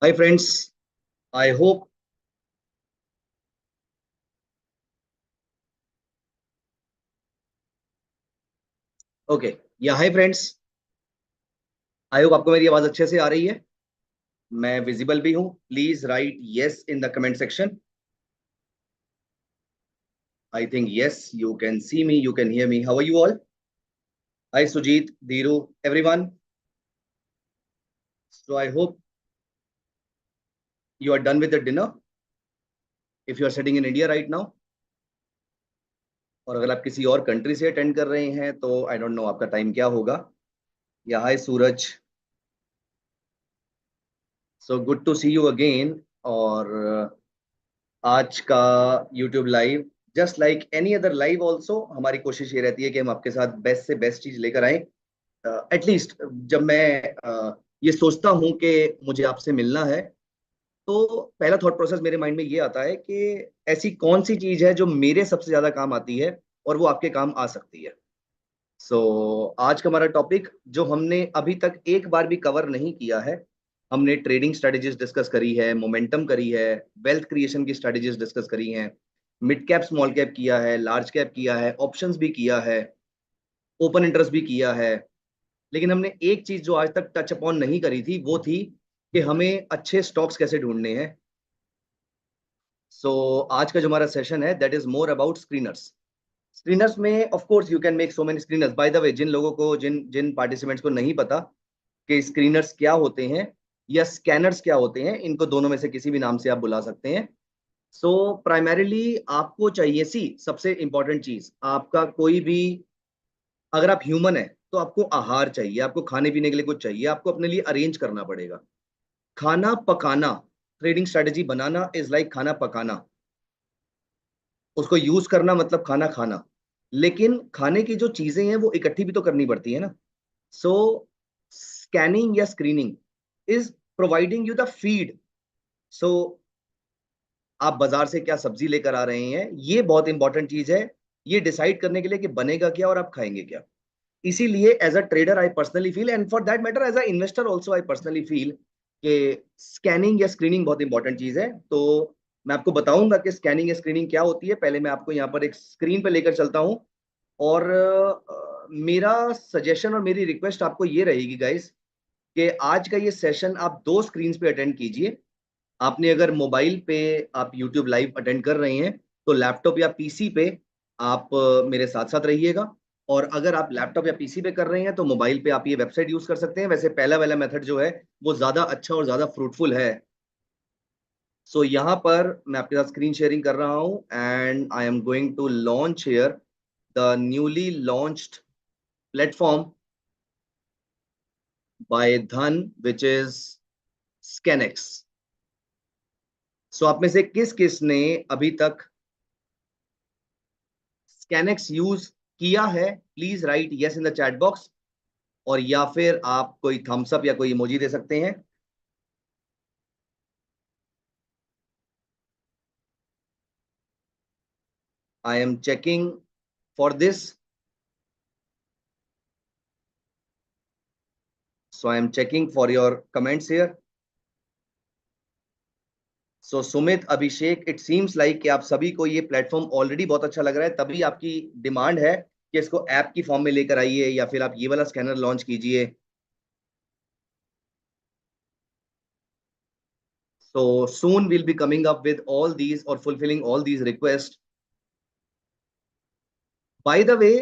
Hi friends, I hope okay. या hi friends, I hope आपको मेरी आवाज अच्छे से आ रही है। मैं विजिबल भी हूँ। Please write yes in the comment section. I think yes, you can see me, you can hear me. How are you all? Hi Sujit, Dhiru, everyone. So I hope you are done with the dinner if you are sitting in India right now. और अगर आप किसी और country से attend कर रहे हैं तो आई डोंट नो आपका टाइम क्या होगा। या hi Suraj, so good to see you again. और आज का YouTube live just like any other live also, हमारी कोशिश ये रहती है कि हम आपके साथ बेस्ट से बेस्ट चीज लेकर आए। एटलीस्ट जब मैं ये सोचता हूँ कि मुझे आपसे मिलना है, तो पहला थॉट प्रोसेस मेरे माइंड में ये आता है कि ऐसी कौन सी चीज है जो मेरे सबसे ज्यादा काम आती है और वो आपके काम आ सकती है। सो आज का हमारा टॉपिक जो हमने अभी तक एक बार भी कवर नहीं किया है, हमने ट्रेडिंग स्ट्रेटेजीज डिस्कस करी है, मोमेंटम करी है, वेल्थ क्रिएशन की स्ट्रेटेजीज डिस्कस करी हैं, मिड कैप स्मॉल कैप किया है, लार्ज कैप किया है, ऑप्शंस भी किया है, ओपन इंटरेस्ट भी किया है। लेकिन हमने एक चीज जो आज तक टच अपॉन नहीं करी थी वो थी कि हमें अच्छे स्टॉक्स कैसे ढूंढने हैं। सो आज का जो हमारा सेशन है that is more about screeners. Screeners में of course you can make so many screeners. By the way, जिन लोगों को जिन जिन पार्टिसिपेंट्स को नहीं पता कि स्क्रीनर्स क्या होते हैं या स्कैनर्स क्या होते हैं, इनको दोनों में से किसी भी नाम से आप बुला सकते हैं। सो प्राइमरीली आपको चाहिए, सी सबसे इंपॉर्टेंट चीज, आपका कोई भी, अगर आप ह्यूमन है तो आपको आहार चाहिए, आपको खाने पीने के लिए कुछ चाहिए, आपको अपने लिए अरेंज करना पड़ेगा। खाना पकाना, trading strategy banana is like खाना पकाना। उसको यूज करना मतलब खाना खाना। लेकिन खाने की जो चीजें हैं वो इकट्ठी भी तो करनी पड़ती है ना। सो स्कैनिंग या screening is providing you the feed. So आप बाजार से क्या सब्जी लेकर आ रहे हैं, ये बहुत इंपॉर्टेंट चीज है, ये डिसाइड करने के लिए कि बनेगा क्या और आप खाएंगे क्या। इसीलिए as a trader I personally feel, and for that matter as a investor also I personally feel, कि स्कैनिंग या स्क्रीनिंग बहुत इंपॉर्टेंट चीज है। तो मैं आपको बताऊंगा कि स्कैनिंग या स्क्रीनिंग क्या होती है। पहले मैं आपको यहाँ पर एक स्क्रीन पे लेकर चलता हूँ। और मेरा सजेशन और मेरी रिक्वेस्ट आपको ये रहेगी गाइस, कि आज का ये सेशन आप दो स्क्रीन पे अटेंड कीजिए। आपने अगर मोबाइल पे आप यूट्यूब लाइव अटेंड कर रहे हैं तो लैपटॉप या पीसी पे आप मेरे साथ साथ रहिएगा। और अगर आप लैपटॉप या पीसी पे कर रहे हैं तो मोबाइल पे आप ये वेबसाइट यूज कर सकते हैं। वैसे पहला वाला मेथड जो है वो ज्यादा अच्छा और ज्यादा फ्रूटफुल है। सो यहाँ पर मैं आपके साथ स्क्रीन शेयरिंग कर रहा हूँ and I am going to launch here the newly launched platform by Dhan, which is स्कैनेक्स। सो आप में से किस किस ने अभी तक स्कैनेक्स यूज किया है? Please write yes in the chat box. और या फिर आप कोई थम्स अप या कोई इमोजी दे सकते हैं। I am checking for this. So I am checking for your comments here. So Sumit, Abhishek, it seems like कि आप सभी को ये प्लेटफॉर्म ऑलरेडी बहुत अच्छा लग रहा है, तभी आपकी डिमांड है कि इसको ऐप की फॉर्म में लेकर आइए या फिर आप ये वाला स्कैनर लॉन्च कीजिए। So soon we'll be coming up with all these or fulfilling all these requests. By the way,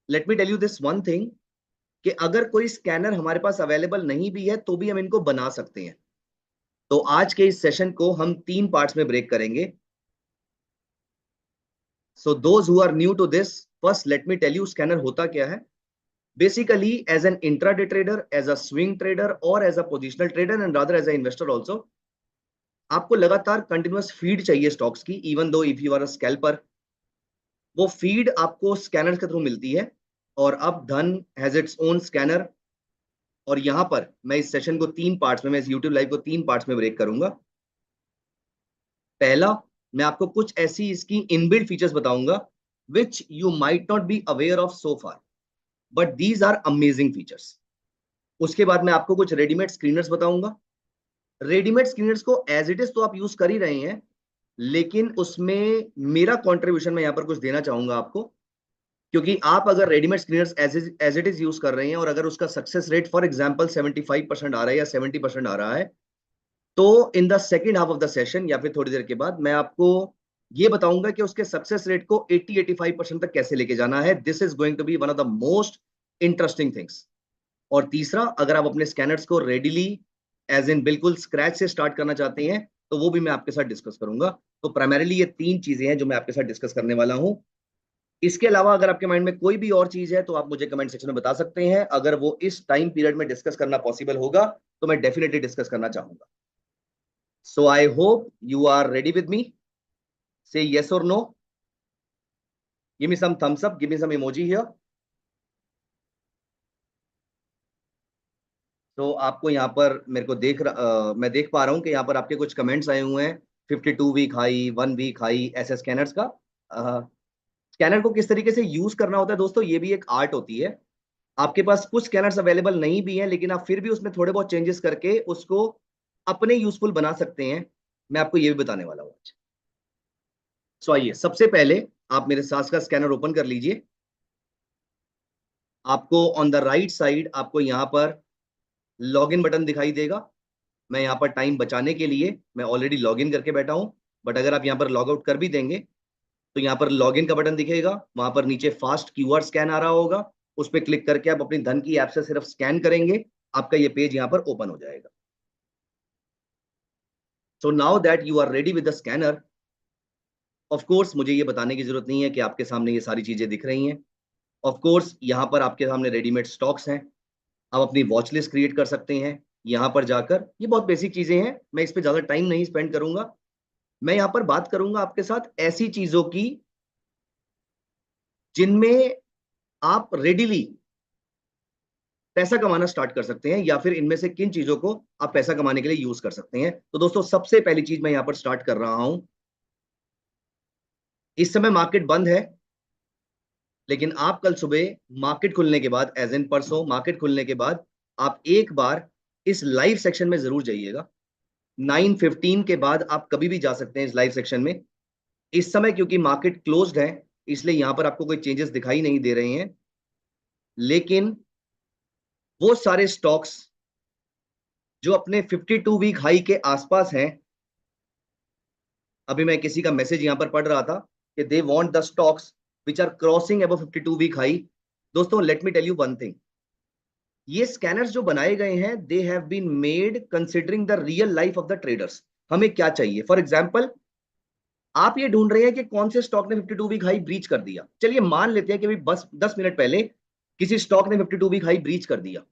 let me tell you this one thing, कि अगर कोई स्कैनर हमारे पास अवेलेबल नहीं भी है तो भी हम इनको बना सकते हैं। तो आज के इस सेशन को हम तीन पार्ट्स में ब्रेक करेंगे। So those who are new to this, first let me tell you scanner होता क्या है। Basically as an intraday trader, as a swing trader और as a positional trader and rather as a investor also, आपको लगातार continuous feed चाहिए stocks की। Even though if you are a scalper, वो feed आपको स्कैनर के through मिलती है। और अब धन हैज इट्स ओन स्कैनर। और यहां पर मैं इस सेशन को तीन पार्ट्स में, मैं इस यूट्यूब लाइव को तीन पार्ट्स में ब्रेक करूंगा। पहला, मैं आपको कुछ ऐसी इसकी इनबिल्ट फीचर्स बताऊंगा which you might not be aware of so far, but these are amazing features. उसके बाद मैं आपको कुछ रेडीमेड स्क्रीनर्स बताऊंगा। रेडीमेड स्क्रीनर्स को एज इट इज तो आप यूज कर ही रहे हैं, लेकिन उसमें मेरा कंट्रीब्यूशन मैं यहां पर कुछ देना चाहूंगा आपको। क्योंकि आप अगर readymade screeners as it is use कर रहे हैं और अगर उसका सक्सेस रेट फॉर एग्जांपल 75% आ रहा है या 70% आ रहा है, तो in the second half of the session या फिर थोड़ी देर के बाद मैं आपको ये बताऊंगा कि उसके सक्सेस रेट को 80-85% तक कैसे लेके जाना है। This is going to be one of the most interesting things. और तीसरा, अगर आप अपने स्कैनर्स को रेडिली एज इन बिल्कुल स्क्रैच से स्टार्ट करना चाहते हैं, तो वो भी मैं आपके साथ डिस्कस करूंगा। तो प्राइमरीली ये तीन चीजें हैं जो मैं आपके साथ डिस्कस करने वाला हूं। इसके अलावा अगर आपके माइंड में कोई भी और चीज है तो आप मुझे कमेंट सेक्शन में बता सकते हैं। अगर वो इस टाइम पीरियड में डिस्कस करना पॉसिबल होगा तो मैं डेफिनेटली डिस्कस करना चाहूंगा। So I hope you are ready with me. Say yes or no. Give me some thumbs up, give me some emoji here. तो आपको यहाँ पर मेरे को मैं देख पा रहा हूँ कि यहाँ पर आपके कुछ कमेंट्स आए हुए हैं। 52 वीक हाई, 1 वीक हाई, ऐसे स्कैनर्स का। स्कैनर को किस तरीके से यूज करना होता है दोस्तों, ये भी एक आर्ट होती है। आपके पास कुछ स्कैनर्स अवेलेबल नहीं भी हैं, लेकिन आप फिर भी उसमें थोड़े बहुत चेंजेस करके उसको अपने यूजफुल बना सकते हैं। मैं आपको ये भी बताने वाला हूँ आज। सो आइए, सबसे पहले आप मेरे साथ का स्कैनर ओपन कर लीजिए। आपको ऑन द राइट साइड आपको यहाँ पर लॉगिन बटन दिखाई देगा। मैं यहाँ पर टाइम बचाने के लिए मैं ऑलरेडी लॉगिन करके बैठा हूँ, बट अगर आप यहाँ पर लॉग आउट कर भी देंगे तो यहाँ पर लॉगिन का बटन दिखेगा। वहां पर नीचे फास्ट क्यूआर स्कैन आ रहा होगा, उस पर क्लिक करके आप अपनी धन की ऐप से सिर्फ स्कैन करेंगे, आपका ये पेज यहाँ पर ओपन हो जाएगा। So now that you are ready with the scanner, of course मुझे ये बताने की जरूरत नहीं है कि आपके सामने ये सारी चीजें दिख रही हैं। ऑफ कोर्स यहाँ पर आपके सामने रेडीमेड स्टॉक्स हैं। आप अपनी वॉच लिस्ट क्रिएट कर सकते हैं यहाँ पर जाकर। ये बहुत बेसिक चीजें हैं, मैं इस पर ज्यादा टाइम नहीं स्पेंड करूंगा। मैं यहाँ पर बात करूंगा आपके साथ ऐसी चीजों की जिनमें आप रेडिली पैसा कमाना स्टार्ट कर सकते हैं, या फिर इनमें से किन चीजों को आप पैसा कमाने के लिए यूज कर सकते हैं। तो दोस्तों, सबसे पहली चीज मैं यहाँ पर स्टार्ट कर रहा हूं। इस समय मार्केट बंद है, लेकिन आप कल सुबह मार्केट खुलने के बाद, एज इन परसों मार्केट खुलने के बाद, आप एक बार इस लाइव सेक्शन में जरूर जाइएगा। 9:15 के बाद आप कभी भी जा सकते हैं इस लाइव सेक्शन में। इस समय क्योंकि मार्केट क्लोज्ड है, इसलिए यहां पर आपको कोई चेंजेस दिखाई नहीं दे रहे हैं, लेकिन वो सारे स्टॉक्स जो अपने 52 वीक हाई के आसपास हैं, अभी मैं किसी का मैसेज यहां पर पढ़ रहा था कि they want the stocks which are crossing above 52 week high. दोस्तों, let me tell you one thing, ये स्कैनर्स जो बनाए गए हैं they have been made considering the real life of the traders. हमें क्या चाहिए, फॉर एग्जांपल आप ये ढूंढ रहे हैं कि कौन से स्टॉक ने 52 वीक हाई ब्रीच कर दिया। चलिए मान लेते हैं कि बस 10 मिनट पहले किसी स्टॉक ने 52 वीक हाई ब्रीच कर दिया,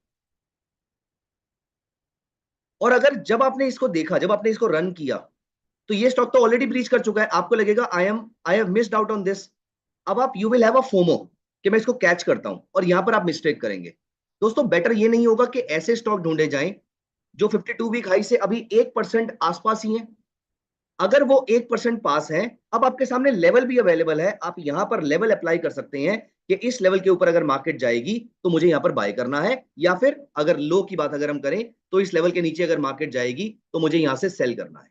और अगर जब आपने इसको देखा, जब आपने इसको रन किया, तो ये स्टॉक तो ऑलरेडी ब्रीच कर चुका है। आपको लगेगा I have missed out on this. अब आप you will have a FOMO कि मैं इसको कैच करता हूं, और यहां पर आप मिस्टेक करेंगे। दोस्तों, बेटर ये नहीं होगा कि ऐसे स्टॉक ढूंढे जाएं जो 52 वीक हाई से अभी 1% आसपास ही है। अगर वो 1% पास है, अब आपके सामने लेवल भी अवेलेबल है, आप यहां पर लेवल अप्लाई कर सकते हैं कि इस लेवल के ऊपर अगर मार्केट जाएगी तो मुझे यहां पर बाय करना है, या फिर अगर लो की बात अगर हम करें तो इस लेवल के नीचे अगर मार्केट जाएगी तो मुझे यहां से सेल करना है।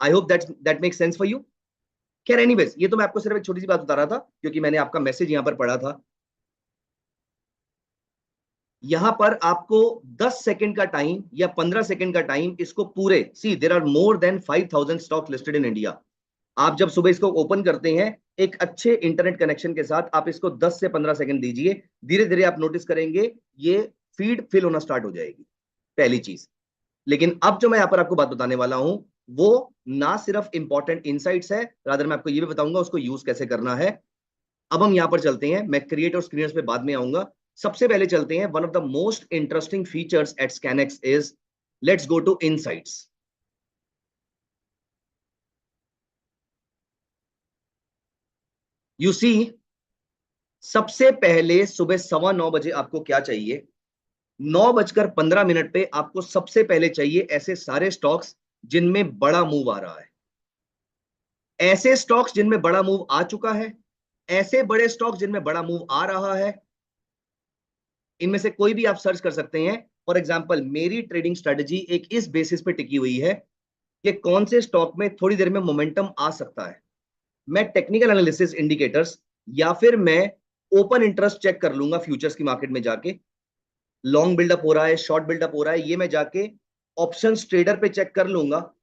आई hope that make sense for you. खैर एनीवेज, ये तो मैं आपको सिर्फ एक छोटी सी बात बता रहा था क्योंकि मैंने आपका मैसेज यहां पर पढ़ा था। यहां पर आपको 10 सेकंड का टाइम या 15 सेकंड का टाइम, इसको पूरे see there are more than 5000 stock listed in India. आप जब सुबह इसको ओपन करते हैं एक अच्छे इंटरनेट कनेक्शन के साथ, आप इसको 10 से 15 सेकंड दीजिए, धीरे धीरे आप नोटिस करेंगे ये फीड फिल होना स्टार्ट हो जाएगी, पहली चीज। लेकिन अब जो मैं यहां पर आपको बात बताने वाला हूं वो ना सिर्फ इंपॉर्टेंट इनसाइट्स है, रादर मैं आपको ये भी बताऊंगा उसको यूज कैसे करना है। अब हम यहां पर चलते हैं, मैं क्रिएट और स्क्रीनर्स पे बाद में आऊंगा। सबसे पहले चलते हैं, one of the most interesting features at ScanX is, let's go to insights. You see, सबसे पहले सुबह 9:15 बजे आपको क्या चाहिए? 9:15 पे आपको सबसे पहले चाहिए ऐसे सारे स्टॉक्स जिनमें बड़ा मूव आ रहा है, ऐसे स्टॉक्स जिनमें बड़ा मूव आ चुका है, ऐसे बड़े स्टॉक्स जिनमें बड़ा मूव आ रहा है। इनमें से कोई भी आप सर्च कर सकते हैं, फॉर एग्जाम्पल मेरी ट्रेडिंग स्ट्रेटेजी एक इस बेसिस पे टिकी हुई है कि कौन से स्टॉक में थोड़ी देर में मोमेंटम आ सकता है। मैं टेक्निकल एनालिसिस इंडिकेटर्स या फिर मैं ओपन इंटरेस्ट चेक कर लूंगा फ्यूचर्स की मार्केट में जाके, लॉन्ग बिल्डअप हो रहा है, शॉर्ट बिल्डअप हो रहा है, ये मैं जाके ऑप्शंस ट्रेडर पे चेक कर लूंगा।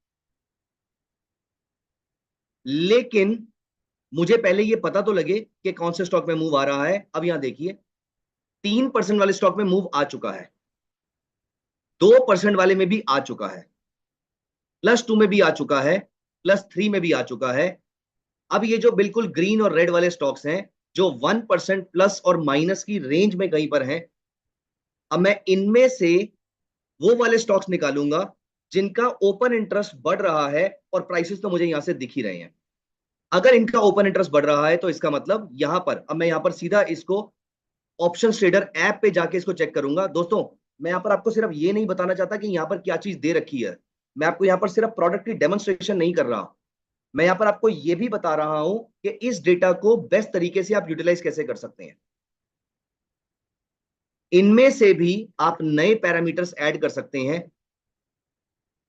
लेकिन मुझे पहले ये पता तो लगे कि कौन से स्टॉक में मूव आ रहा है। अब यहां देखिए 3% वाले स्टॉक में मूव आ चुका है, 2% वाले में भी आ चुका है, +2 में भी आ चुका है, +3 में भी आ चुका है। अब ये जो बिल्कुल ग्रीन और रेड वाले स्टॉक्स हैं जो 1% प्लस और माइनस की रेंज में कहीं पर हैं, अब मैं इनमें से वो वाले स्टॉक्स निकालूंगा जिनका ओपन इंटरेस्ट बढ़ रहा है और प्राइसेस तो मुझे यहां से दिख ही रहे हैं। अगर इनका ओपन इंटरेस्ट बढ़ रहा है तो इसका मतलब यहां पर, अब मैं यहां पर सीधा इसको ऑप्शन ट्रेडर ऐप पे जाके इसको चेक करूंगा। दोस्तों मैं यहां पर आपको सिर्फ ये नहीं बताना चाहता कि यहां पर क्या चीज दे रखी है, मैं आपको यहां पर सिर्फ प्रोडक्ट की डेमोन्स्ट्रेशन नहीं कर रहा, मैं यहां पर आपको यह भी बता रहा हूं कि इस डेटा को बेस्ट तरीके से आप यूटिलाइज कैसे कर सकते हैं। इनमें से भी आप नए पैरामीटर्स ऐड कर सकते हैं।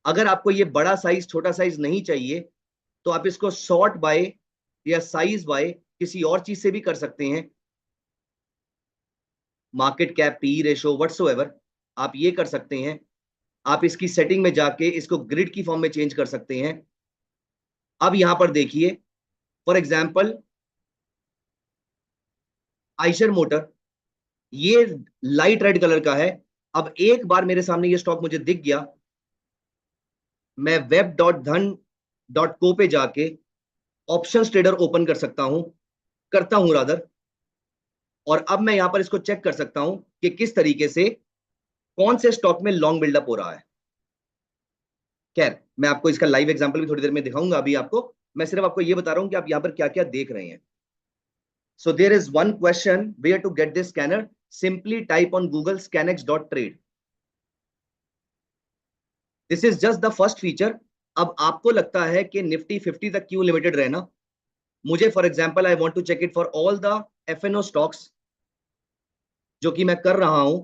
अगर आपको ये बड़ा साइज छोटा साइज नहीं चाहिए तो आप इसको शॉर्ट बाय या साइज बाय किसी और चीज से भी कर सकते हैं, market cap, P ratio, whatsoever आप ये कर सकते हैं। आप इसकी सेटिंग में जाके इसको ग्रिड की फॉर्म में चेंज कर सकते हैं। अब यहां पर देखिए फॉर एग्जांपल आइशर मोटर, ये लाइट रेड कलर का है। अब एक बार मेरे सामने ये स्टॉक मुझे दिख गया, मैं web.dhan.co पे जाके ऑप्शंस ट्रेडर ओपन कर सकता हूं, करता हूं रादर, और अब मैं यहां पर इसको चेक कर सकता हूं कि किस तरीके से कौन से स्टॉक में लॉन्ग बिल्डअप हो रहा है। खैर मैं आपको इसका लाइव एग्जांपल भी थोड़ी देर में दिखाऊंगा, अभी आपको मैं सिर्फ आपको ये बता रहा हूं कि आप यहां पर क्या क्या देख रहे हैं। So there is one question where to get this scanner, simply type on Google scanex.trade। This is just the first feature. अब आपको लगता है कि निफ्टी 50 तक क्यों लिमिटेड रहना, मुझे for example I want to check it for all the FnO stocks, जो कि मैं कर रहा हूं।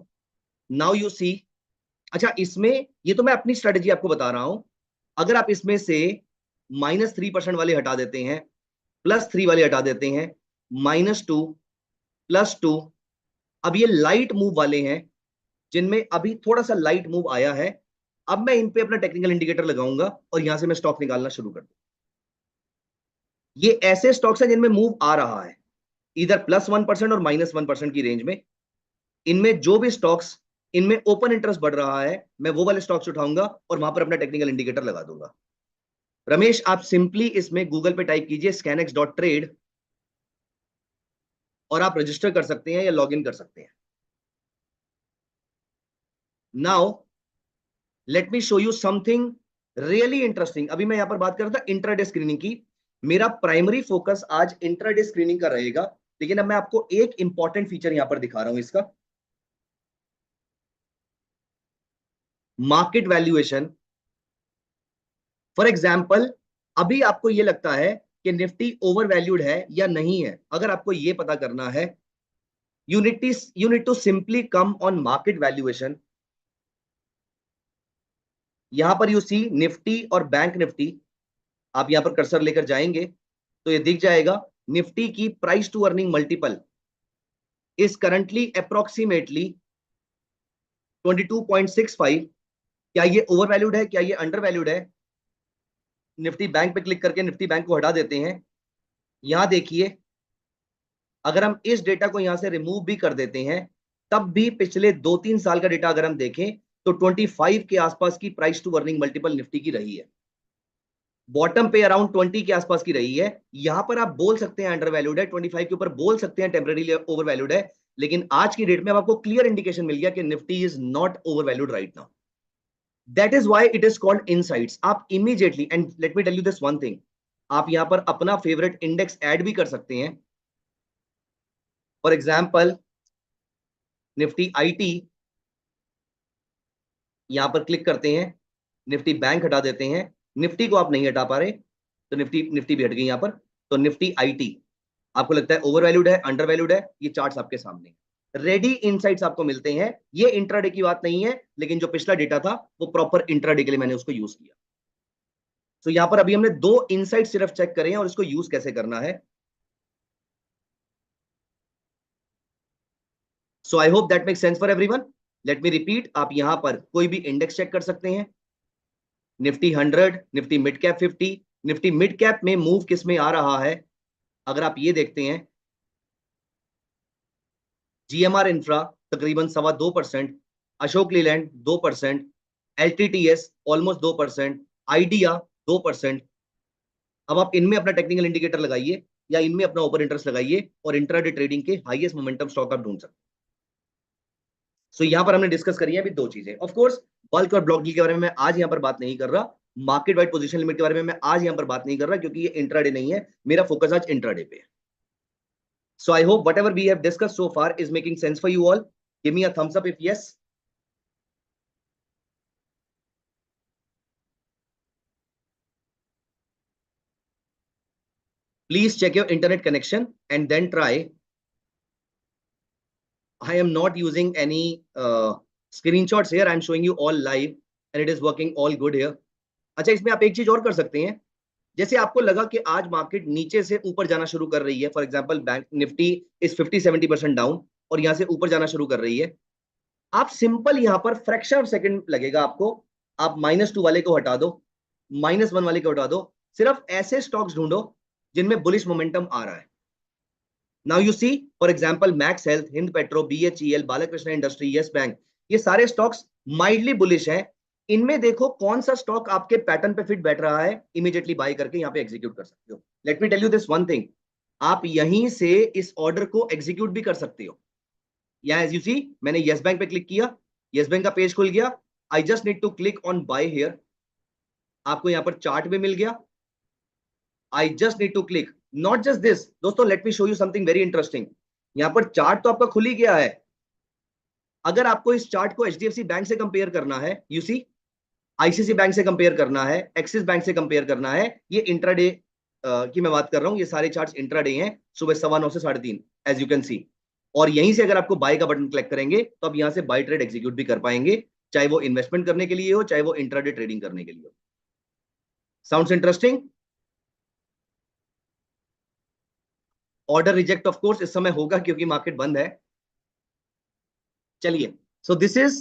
नाउ यू सी, अच्छा इसमें ये तो मैं अपनी स्ट्रेटेजी आपको बता रहा हूं, अगर आप इसमें से -3% वाले हटा देते हैं, +3 वाले हटा देते हैं, -2, +2, अब ये लाइट मूव वाले हैं जिनमें अभी थोड़ा सा लाइट मूव आया है, अब मैं इन पे अपना टेक्निकल इंडिकेटर लगाऊंगा और यहां से मैं स्टॉक निकालना शुरू कर दूं। ये ऐसे स्टॉक्स हैं जिनमें मूव आ रहा है इधर +1% और -1% की रेंज में। इनमें जो भी स्टॉक्स, इनमें ओपन इंटरेस्ट बढ़ रहा है, मैं वो वाले स्टॉक्स उठाऊंगा और वहां पर अपना टेक्निकल इंडिकेटर लगा दूंगा। रमेश आप सिंपली इसमें गूगल पे टाइप कीजिए scanex.trade और आप रजिस्टर कर सकते हैं या लॉग इन कर सकते हैं। Now let me show you something really interesting. अभी मैं यहां पर बात कर रहा था इंट्राडे स्क्रीनिंग की, मेरा प्राइमरी फोकस आज इंट्राडे स्क्रीनिंग का रहेगा, लेकिन अब मैं आपको एक इंपॉर्टेंट फीचर यहां पर दिखा रहा हूं, इसका मार्केट वैल्यूएशन। फॉर एग्जाम्पल अभी आपको यह लगता है कि निफ्टी ओवर वैल्यूड है या नहीं है, अगर आपको यह पता करना है you need to simply come on market valuation। यहां पर यू सी निफ्टी और बैंक निफ्टी, आप यहां पर कर्सर लेकर जाएंगे तो ये दिख जाएगा निफ्टी की price to earning multiple is currently approximately 22.65। क्या ये ओवर वैल्यूड है, क्या ये अंडर वैल्यूड है? निफ्टी बैंक पे क्लिक करके निफ्टी बैंक को हटा देते हैं। यहां देखिए अगर हम इस डेटा को यहां से रिमूव भी कर देते हैं, तब भी पिछले 2-3 साल का डेटा अगर हम देखें तो 25 के आसपास की price to earning multiple Nifty की रही है, बॉटम पे अराउंड 20 के आसपास की रही है। यहां पर आप बोल सकते हैं अंडर वैल्यूड है, 25 के ऊपर बोल सकते हैं टेम्परेरी ओवर वैल्यूड है, लेकिन आज की डेट में अब आपको क्लियर इंडिकेशन मिल गया कि Nifty is not over valued right now. That is why it is called insights. आप immediately, and let me tell you this one thing, आप यहां पर अपना फेवरेट इंडेक्स ऐड भी कर सकते हैं। फॉर एग्जाम्पल निफ्टी आईटी, यहां पर क्लिक करते हैं, निफ्टी बैंक हटा देते हैं, निफ्टी को आप नहीं हटा पा रहे तो निफ्टी निफ्टी भी हट गई यहां पर, तो निफ्टी आईटी आपको लगता है ओवर वैल्यूड है, अंडर वैल्यूड है, ये चार्ट्स आपके सामने। रेडी इनसाइट्स आपको मिलते हैं। ये इंट्राडे की बात नहीं है, लेकिन जो पिछला डेटा था वो प्रॉपर इंट्राडे के लिए मैंने उसको यूज किया। तो यहां पर अभी हमने 2 इनसाइट सिर्फ चेक करे हैं और इसको यूज कैसे करना है। So I hope that make sense for everyone. Let me repeat, आप यहां पर कोई भी इंडेक्स चेक कर सकते हैं, Nifty 100, Nifty mid cap 50। Nifty mid cap में मूव किस में आ रहा है, अगर आप ये देखते हैं, जीएमआर इंफ्रा तकरीबन 2.25%, Ashok Leyland 2%, LTTS almost 2%, idea 2%। अब आप इनमें अपना टेक्निकल इंडिकेटर लगाइए या इनमें अपना ओपन इंटरेस्ट लगाइए और इंट्राडे ट्रेडिंग के हाईएस्ट मोमेंटम स्टॉक आप ढूंढ सकते हैं। सो यहां पर हमने डिस्कस करी है अभी 2 चीजें। ऑफ कोर्स बल्क और ब्लॉक डील के बारे में मैं आज यहां पर बात नहीं कर रहा, मार्केट वाइड पोजीशन लिमिट के बारे में मैं आज यहां पर बात नहीं कर रहा, क्योंकि ये इंट्राडे नहीं है, मेरा फोकस आज इंट्राडे पे है। So I hope whatever we have discussed so far is making sense for you all. Give me a thumbs up if yes. Please check your internet connection and then try. I am not using any screenshots here. I am showing you all live and it is working all good here. अच्छा, इसमें आप एक चीज और कर सकते हैं। जैसे आपको लगा कि आज मार्केट नीचे से ऊपर जाना शुरू कर रही है, for example bank Nifty is 50-70% down और यहां से ऊपर जाना शुरू कर रही है, आप सिंपल यहां पर फ्रैक्शन ऑफ सेकंड लगेगा आपको, आप -2 वाले को हटा दो, -1 वाले को हटा दो, सिर्फ ऐसे स्टॉक्स ढूंढो जिनमें बुलिश मोमेंटम आ रहा है। Now you see for example Max Health, Hind Petro, BHEL, Balakrishna Industry, Yes Bank, ये सारे स्टॉक्स माइल्डली बुलिश हैं। इनमें देखो कौन सा स्टॉक आपके पैटर्न पे फिट बैठ रहा है, इमीडिएटली बाय करके यहां पे एग्जीक्यूट कर सकते हो। Let me tell you this one thing, आप यहीं से इस ऑर्डर को एग्जीक्यूट भी कर सकते हो। या एज यू सी, मैंने यस बैंक पे क्लिक किया, यस बैंक का पेज खुल गया, I just need to click on buy here, आपको यहां पर चार्ट भी मिल गया, I just need to click, not just this दोस्तों, let me show you something very interesting. यहां पर चार्ट तो आपका खुल ही गया है, अगर आपको इस चार्ट को एचडीएफसी बैंक से कंपेयर करना है, यू सी, आईसीसी बैंक से कंपेयर करना है, एक्सिस बैंक से कंपेयर करना है, ये इंट्राडे की मैं बात कर रहा हूं, ये सारे चार्ट्स इंट्राडे हैं, सुबह 9:15 से 3:30 एज यू कैन सी। और यहीं से अगर आपको बाय का बटन क्लिक करेंगे तो आप यहां से बाय ट्रेड एग्जीक्यूट भी कर पाएंगे, चाहे वो इन्वेस्टमेंट करने के लिए हो, चाहे वो इंट्राडे ट्रेडिंग करने के लिए हो। Sounds interesting? Order reject of course इस समय होगा क्योंकि मार्केट बंद है। चलिए, so this is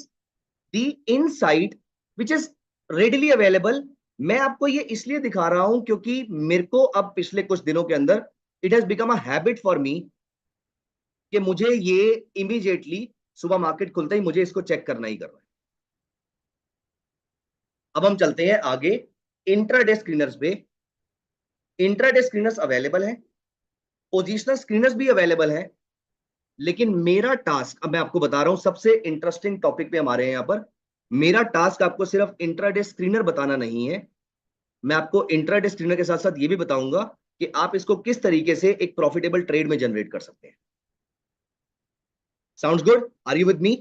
the insight which is readily available. मैं आपको ये इसलिए दिखा रहा हूं क्योंकि मेरे को अब पिछले कुछ दिनों के अंदर it has become a habit for me कि मुझे ये इमीडिएटली सुबह मार्केट खुलते ही मुझे इसको चेक करना ही करना है। अब हम चलते हैं आगे इंट्राडे स्क्रीनर्स पे। इंट्राडे स्क्रीनर्स अवेलेबल हैं, पोजिशनल स्क्रीनर्स भी अवेलेबल हैं, लेकिन मेरा टास्क, अब मैं आपको बता रहा हूं, सबसे इंटरेस्टिंग टॉपिक पे हमारे यहाँ पर, मेरा टास्क आपको सिर्फ इंट्राडे स्क्रीनर बताना नहीं है, मैं आपको इंट्राडे स्क्रीनर के साथ साथ ये भी बताऊंगा कि आप इसको किस तरीके से एक प्रॉफिटेबल ट्रेड में जनरेट कर सकते हैं। Sounds good? Are you with me?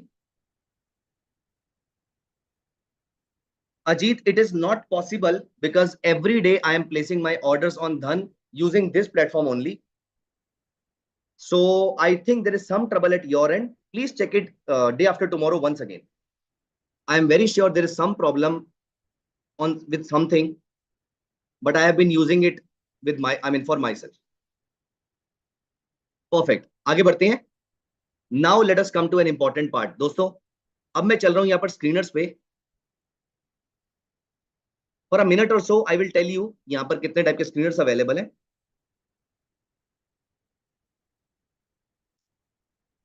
Ajit, it is not possible because every day I am placing my orders on Dhan using this platform only. So I think there is some trouble at your end. Please check it day after tomorrow once again. I am very sure there is some problem on with something, but I have been using it with my, I mean for myself. Perfect. आगे बढ़ते हैं. Now let us come to an important part. दोस्तों, अब मैं चल रहा हूं यहाँ पर स्क्रीनर्स पे. For a minute or so, I will tell you यहाँ पर कितने टाइप के स्क्रीनर्स अवेलेबल हैं.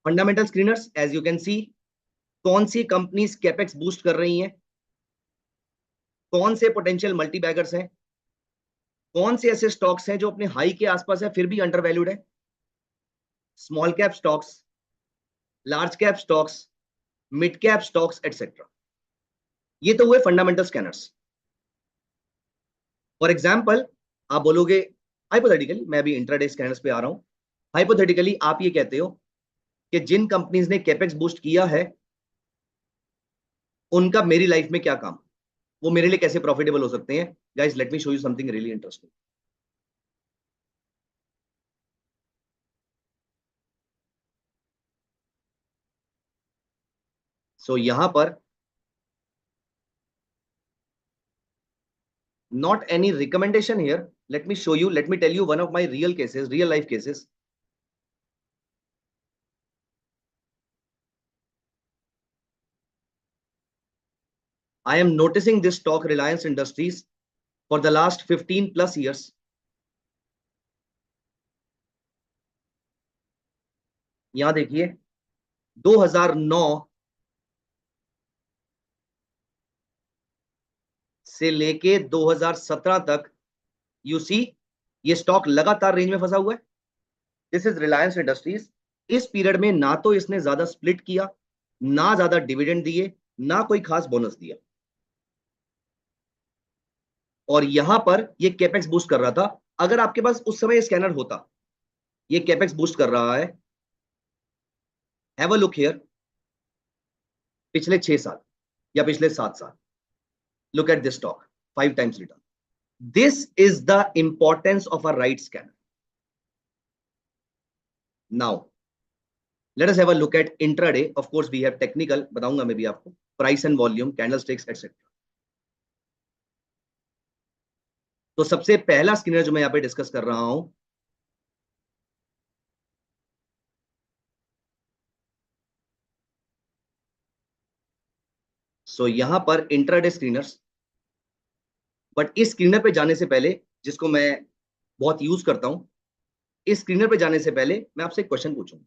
Fundamental screeners, as you can see, कौन सी कंपनीज कैपेक्स बूस्ट कर रही हैं, कौन से पोटेंशियल मल्टी बैगर्स हैं, कौन से ऐसे स्टॉक्स हैं जो अपने हाई के आसपास है फिर भी अंडर वैल्यूड है, small cap stocks, large cap stocks, mid cap stocks etcetera. ये तो हुए फंडामेंटल स्कैनर्स। फॉर एग्जाम्पल, आप बोलोगे हाइपोथेटिकली, मैं भी इंट्राडे स्कैनर्स पे आ रहा हूं, हाइपोथेटिकली आप ये कहते हो कि जिन कंपनीज ने कैपेक्स बूस्ट किया है उनका मेरी लाइफ में क्या काम, वो मेरे लिए कैसे प्रॉफिटेबल हो सकते हैं। Guys, let me show you something really interesting. So यहां पर not any recommendation here. Let me show you, let me tell you one of my real cases, real life cases. I am noticing this stock Reliance Industries for the last 15 plus years. यहां देखिए 2009 से लेके 2017 तक you see ये stock लगातार range में फंसा हुआ है. This is Reliance industries. इस पीरियड में ना तो इसने ज्यादा स्प्लिट किया, ना ज्यादा डिविडेंड दिए, ना कोई खास बोनस दिया. और यहां पर ये कैपेक्स बूस्ट कर रहा था. अगर आपके पास उस समय स्कैनर होता, ये कैपेक्स बूस्ट कर रहा है. Have a look here. पिछले 6 साल या पिछले 7 साल. Look at this stock, 5 times return. This is the importance of a right scanner. Now let us have a look at intraday. Of course we have technical, बताऊंगा मैं भी आपको. Price and volume, candlesticks etcetera. तो सबसे पहला scanner जो मैं यहां पे डिस्कस कर रहा हूं, सो यहां पर इंट्राडे स्क्रीनर्स. बट इस स्क्रीनर पे जाने से पहले, जिसको मैं बहुत यूज करता हूं, इस स्क्रीनर पे जाने से पहले मैं आपसे एक क्वेश्चन पूछूंगा.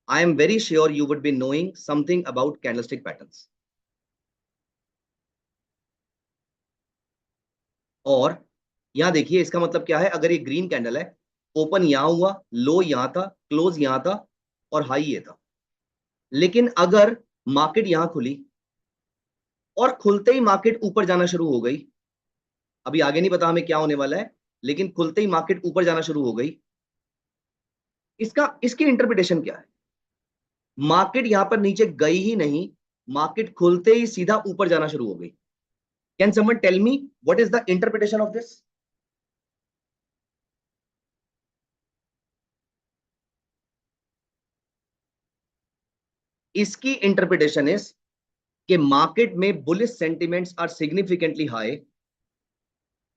आई am very sure you would be knowing something about candlestick patterns. और यहां देखिए इसका मतलब क्या है. अगर ये ग्रीन कैंडल है, ओपन यहां हुआ, लो यहां था, क्लोज यहां था और हाई ये था. लेकिन अगर मार्केट यहां खुली और खुलते ही मार्केट ऊपर जाना शुरू हो गई, अभी आगे नहीं पता हमें क्या होने वाला है, लेकिन खुलते ही मार्केट ऊपर जाना शुरू हो गई, इसका इसकी इंटरप्रिटेशन क्या है. मार्केट यहां पर नीचे गई ही नहीं, मार्केट खुलते ही सीधा ऊपर जाना शुरू हो गई. Can someone tell me what is the interpretation of this. इसकी इंटरप्रिटेशन इज कि मार्केट में bullish sentiments are significantly high,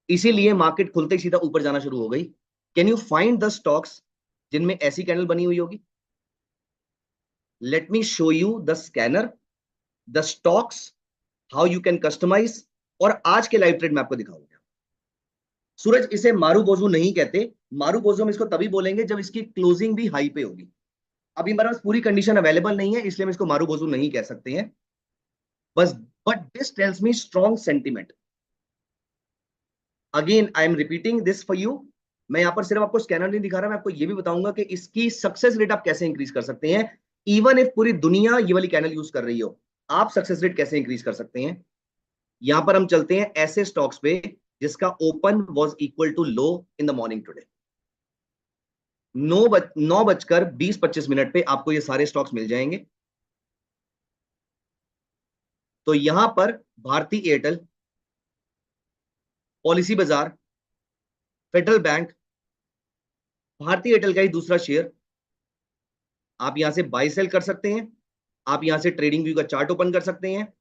इसीलिए मार्केट खुलते ही सीधा ऊपर जाना शुरू हो गई. Can you find the stocks जिनमें ऐसी कैंडल बनी हुई होगी. Let me show you the scanner, the stocks, how you can customize. और आज के लाइव ट्रेड में आपको दिखाऊंगा. सूरज, इसे मारू बोजू नहीं कहते. मारू बोजू हम इसको तभी बोलेंगे जब इसकी क्लोजिंग भी हाई पे होगी. अभी हमारे पास पूरी कंडीशन अवेलेबल नहीं है, इसलिए हम इसको मारू बोजू नहीं कह सकते हैं. बस but this tells me strong sentiment. Again I am repeating this for you. मैं यहां पर सिर्फ आपको स्कैनर नहीं दिखा रहा, मैं आपको ये भी बताऊंगा कि इसकी सक्सेस रेट आप कैसे इंक्रीज कर सकते हैं. इवन इफ पूरी दुनिया ये वाली कैंडल यूज कर रही हो, आप सक्सेस रेट कैसे इंक्रीज कर सकते हैं. यहां पर हम चलते हैं ऐसे स्टॉक्स पे जिसका open was equal to low in the morning today. 9:20-25 पे आपको ये सारे स्टॉक्स मिल जाएंगे. तो यहां पर भारती एयरटेल, पॉलिसी बाजार, फेडरल बैंक, भारती एयरटेल का ही दूसरा शेयर. आप यहां से बाय सेल कर सकते हैं. आप यहां से ट्रेडिंग व्यू का चार्ट ओपन कर सकते हैं.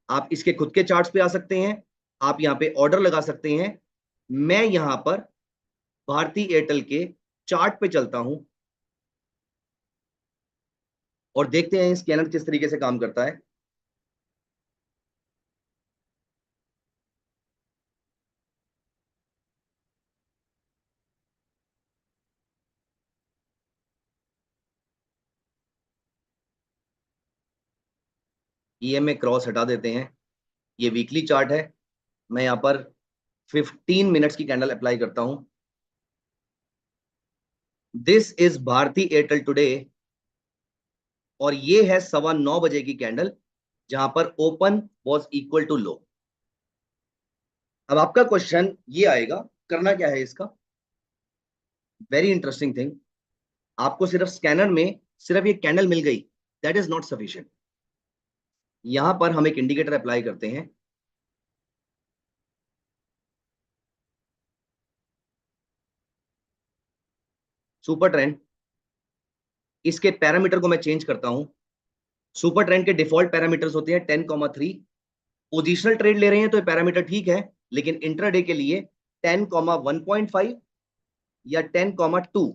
आप इसके खुद के चार्ट्स पे आ सकते हैं. आप यहां पे ऑर्डर लगा सकते हैं. मैं यहां पर भारती एयरटेल के चार्ट पे चलता हूं और देखते हैं स्कैनर किस तरीके से काम करता है. ईएमए क्रॉस हटा देते हैं. ये वीकली चार्ट है. मैं यहां पर 15 मिनट्स की कैंडल अप्लाई करता हूं. This is Bharti Airtel today. और ये है 9:15 की कैंडल, जहां पर open was equal to low. अब आपका क्वेश्चन ये आएगा, करना क्या है इसका. Very interesting thing. आपको सिर्फ स्कैनर में सिर्फ ये कैंडल मिल गई, दैट इज नॉट सफिशिएंट. यहां पर हम एक इंडिकेटर अप्लाई करते हैं. Super trend. इसके पैरामीटर को मैं चेंज करता हूं. सुपर ट्रेंड के डिफॉल्ट पैरामीटर्स होते हैं 10,3। पोजिशनल ट्रेड ले रहे हैं तो ये पैरामीटर ठीक है, लेकिन इंट्राडे के लिए 10,1.5 या 10,2।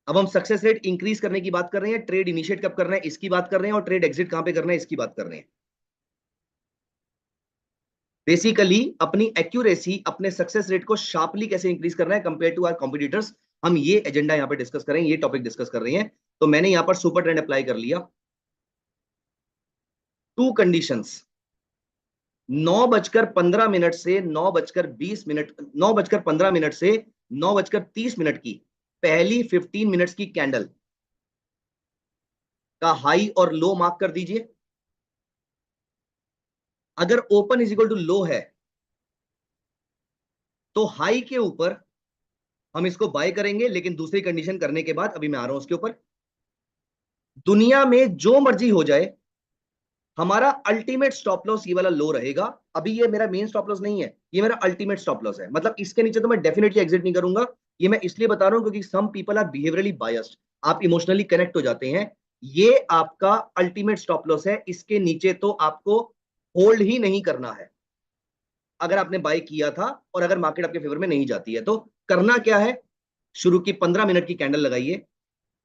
अब हम सक्सेस रेट इंक्रीज करने की बात कर रहे हैं, ट्रेड इनिशिएट कब करना है इसकी बात कर रहे हैं, और ट्रेड एग्जिट कहां पे करना है इसकी बात कर रहे हैं। बेसिकली अपनी एक्यूरेसी, अपने सक्सेस रेट को शार्पली कैसे इंक्रीज करना है कंपेयर टू आवर कॉम्पिटिटर्स, हम ये एजेंडा यहां पे डिस्कस करें, ये टॉपिक डिस्कस कर रहे हैं। तो मैंने यहां पर सुपर ट्रेंड अप्लाई कर लिया। टू कंडीशंस, 9:15 से 9:20, 9:15 से 9:30 की पहली 15 मिनट्स की कैंडल का हाई और लो मार्क कर दीजिए। अगर ओपन इज इक्वल टू लो है तो हाई के ऊपर हम इसको बाय करेंगे, लेकिन दूसरी कंडीशन करने के बाद, अभी मैं आ रहा हूं उसके ऊपर। दुनिया में जो मर्जी हो जाए, हमारा अल्टीमेट स्टॉप लॉस ये वाला लो रहेगा। अभी ये मेरा मेन स्टॉप लॉस नहीं है, ये मेरा अल्टीमेट स्टॉप लॉस है, मतलब इसके नीचे तो मैं डेफिनेटली एग्जिट नहीं करूंगा। ये मैं इसलिए बता रहा हूं क्योंकि some people are behaviourally biased, आप इमोशनली कनेक्ट हो जाते हैं। ये आपका अल्टीमेट स्टॉप लॉस है, इसके नीचे तो आपको होल्ड ही नहीं करना है। अगर आपने बाय किया था और अगर मार्केट आपके फेवर में नहीं जाती है तो करना क्या है, शुरू की 15 मिनट की कैंडल लगाइए।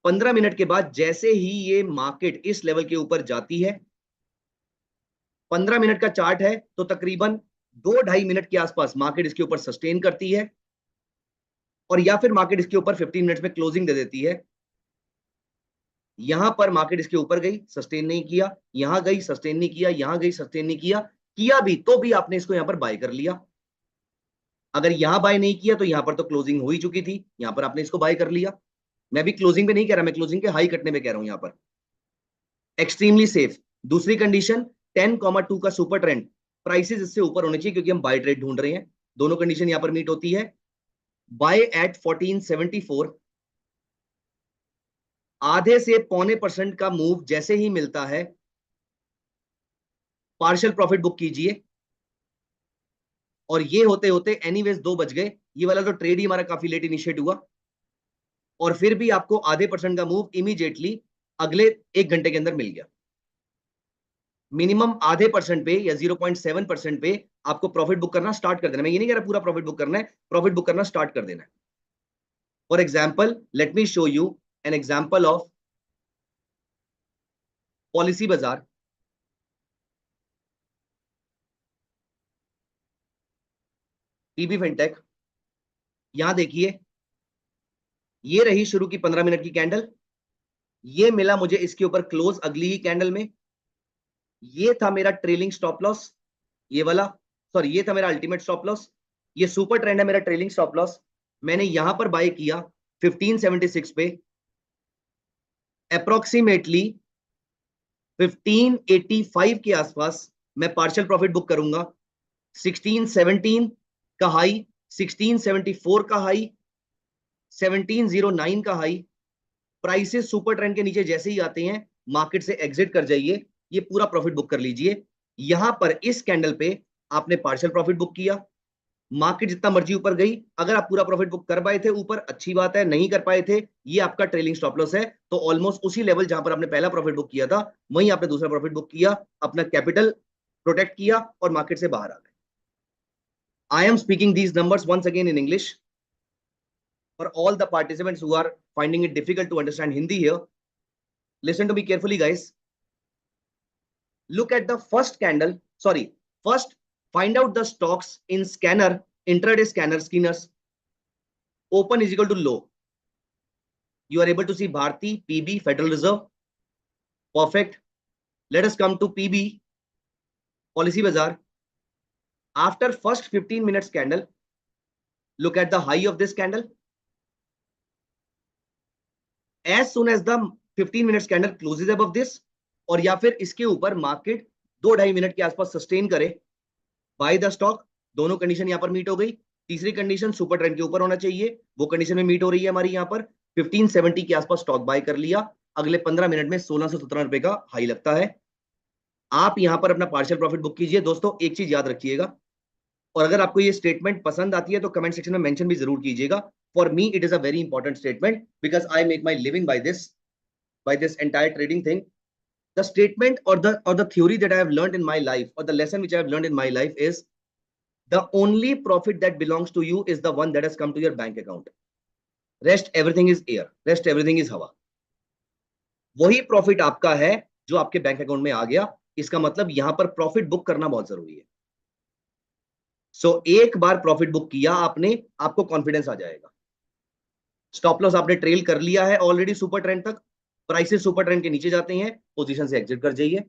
15 मिनट के बाद जैसे ही ये मार्केट इस लेवल के ऊपर जाती है, 15 मिनट का चार्ट है तो तकरीबन 2-2.5 मिनट के आसपास मार्केट इसके ऊपर सस्टेन करती है, और या फिर मार्केट इसके ऊपर 15 मिनट्स में क्लोजिंग दे देती है। यहां पर मार्केट इसके ऊपर गई, सस्टेन नहीं किया, यहां गई सस्टेन नहीं किया, यहां गई सस्टेन नहीं किया, किया भी तो भी आपने इसको यहां पर बाय कर लिया। अगर यहां बाय नहीं किया तो यहां पर तो क्लोजिंग हो ही चुकी थी, यहां पर आपने इसको बाय कर लिया। मैं भी क्लोजिंग पे नहीं कह रहा, मैं क्लोजिंग के हाई कटने पे कह रहा हूं यहां पर। Extremely safe. दूसरी कंडीशन 10,2 का सुपर ट्रेंड, प्राइसेस इससे ऊपर होने चाहिए क्योंकि हम बाय ट्रेड ढूंढ रहे हैं। दोनों कंडीशन यहां पर मीट होती है। बाय एट 1474, आधे से पौने % का मूव जैसे ही मिलता है पार्शियल प्रॉफिट बुक कीजिए। और ये होते होते एनीवेज 2 बज गए, ये वाला तो ट्रेड ही हमारा काफी लेट इनिशिएट हुआ, और फिर भी आपको आधे % का मूव इमीडिएटली अगले 1 घंटे के अंदर मिल गया। मिनिमम आधे % पे या 0.7% पे आपको प्रॉफिट बुक करना स्टार्ट कर देना। मैं ये नहीं कह रहा पूरा प्रॉफिट बुक करना है, प्रॉफिट बुक करना स्टार्ट कर देना है। For example let me show you an example of policy बाजार। पीबी फिनटेक, यहां देखिए, ये रही शुरू की 15 मिनट की कैंडल, ये मिला मुझे इसके ऊपर क्लोज अगली ही कैंडल में। ये था मेरा ट्रेलिंग स्टॉप लॉस, ये वाला, सॉरी ये था मेरा अल्टीमेट स्टॉप लॉस। ये सुपर ट्रेंड है मेरा ट्रेलिंग स्टॉप लॉस। मैंने यहां पर बाय किया 1576 पे, अप्रोक्सीमेटली 1585 के आसपास मैं पार्शियल प्रॉफिट बुक करूंगा। 1617 का हाई, 1674 का हाई, 1709 का हाई। प्राइसेस सुपर ट्रेंड के नीचे जैसे ही आते हैं मार्केट से एग्जिट कर जाइए, ये पूरा प्रॉफिट बुक कर लीजिए। यहां पर इस कैंडल पे आपने पार्शियल प्रॉफिट बुक किया, मार्केट जितना मर्जी ऊपर गई, अगर आप पूरा प्रॉफिट बुक कर पाए थे ऊपर अच्छी बात है, नहीं कर पाए थे ये आपका ट्रेलिंग स्टॉप लॉस है। तो ऑलमोस्ट उसी लेवल जहां पर आपने पहला प्रॉफिट बुक किया था वहीं आपने दूसरा प्रॉफिट बुक किया, अपना कैपिटल प्रोटेक्ट किया और मार्केट से बाहर आ गए। I am speaking these numbers once again in English for all the participants who are finding it difficult to understand Hindi here. Listen to me carefully, guys. Look at the first candle. Sorry, first find out the stocks in scanner, intraday scanner scanners. Open is equal to low. You are able to see Bharti, PB, Federal Reserve. Perfect. Let us come to PB, Policy Bazaar. After first 15 minutes candle, look at the high of this candle. As soon as the 15 minutes candle closes above this, और या फिर इसके ऊपर market 2-2.5 minute के आसपास sustain करे, bye the stock. दोनों condition यहां पर मीट हो गई। तीसरी कंडीशन सुपर ट्रेंड के ऊपर होना चाहिए, वो कंडीशन में मीट हो रही है हमारी। यहां पर 1570 के आसपास स्टॉक बाय कर लिया, अगले 15 मिनट में 1617 रुपए का हाई लगता है। आप यहां पर अपना पार्शियल प्रॉफिट बुक कीजिए। दोस्तों एक चीज याद रखिएगा, और अगर आपको ये स्टेटमेंट पसंद आती है तो कमेंट सेक्शन में मेंशन भी जरूर कीजिएगा। For me it is a very important statement because I make my living by this entire trading thing. The statement or the theory that I have learned in my life, or the lesson which I have learned in my life is, the only profit that belongs to you is the one that has come to your bank account. Rest everything is air, rest everything is हवा. वही profit आपका है जो आपके bank account में आ गया. इसका मतलब यहां पर प्रॉफिट बुक करना बहुत जरूरी है. एक बार प्रॉफिट बुक किया आपने, आपको कॉन्फिडेंस आ जाएगा. स्टॉप लॉस आपने ट्रेल कर लिया है ऑलरेडी सुपर ट्रेंड तक, प्राइसेस सुपर ट्रेंड के नीचे जाते हैं, पोजीशन से एग्जिट कर जाइए.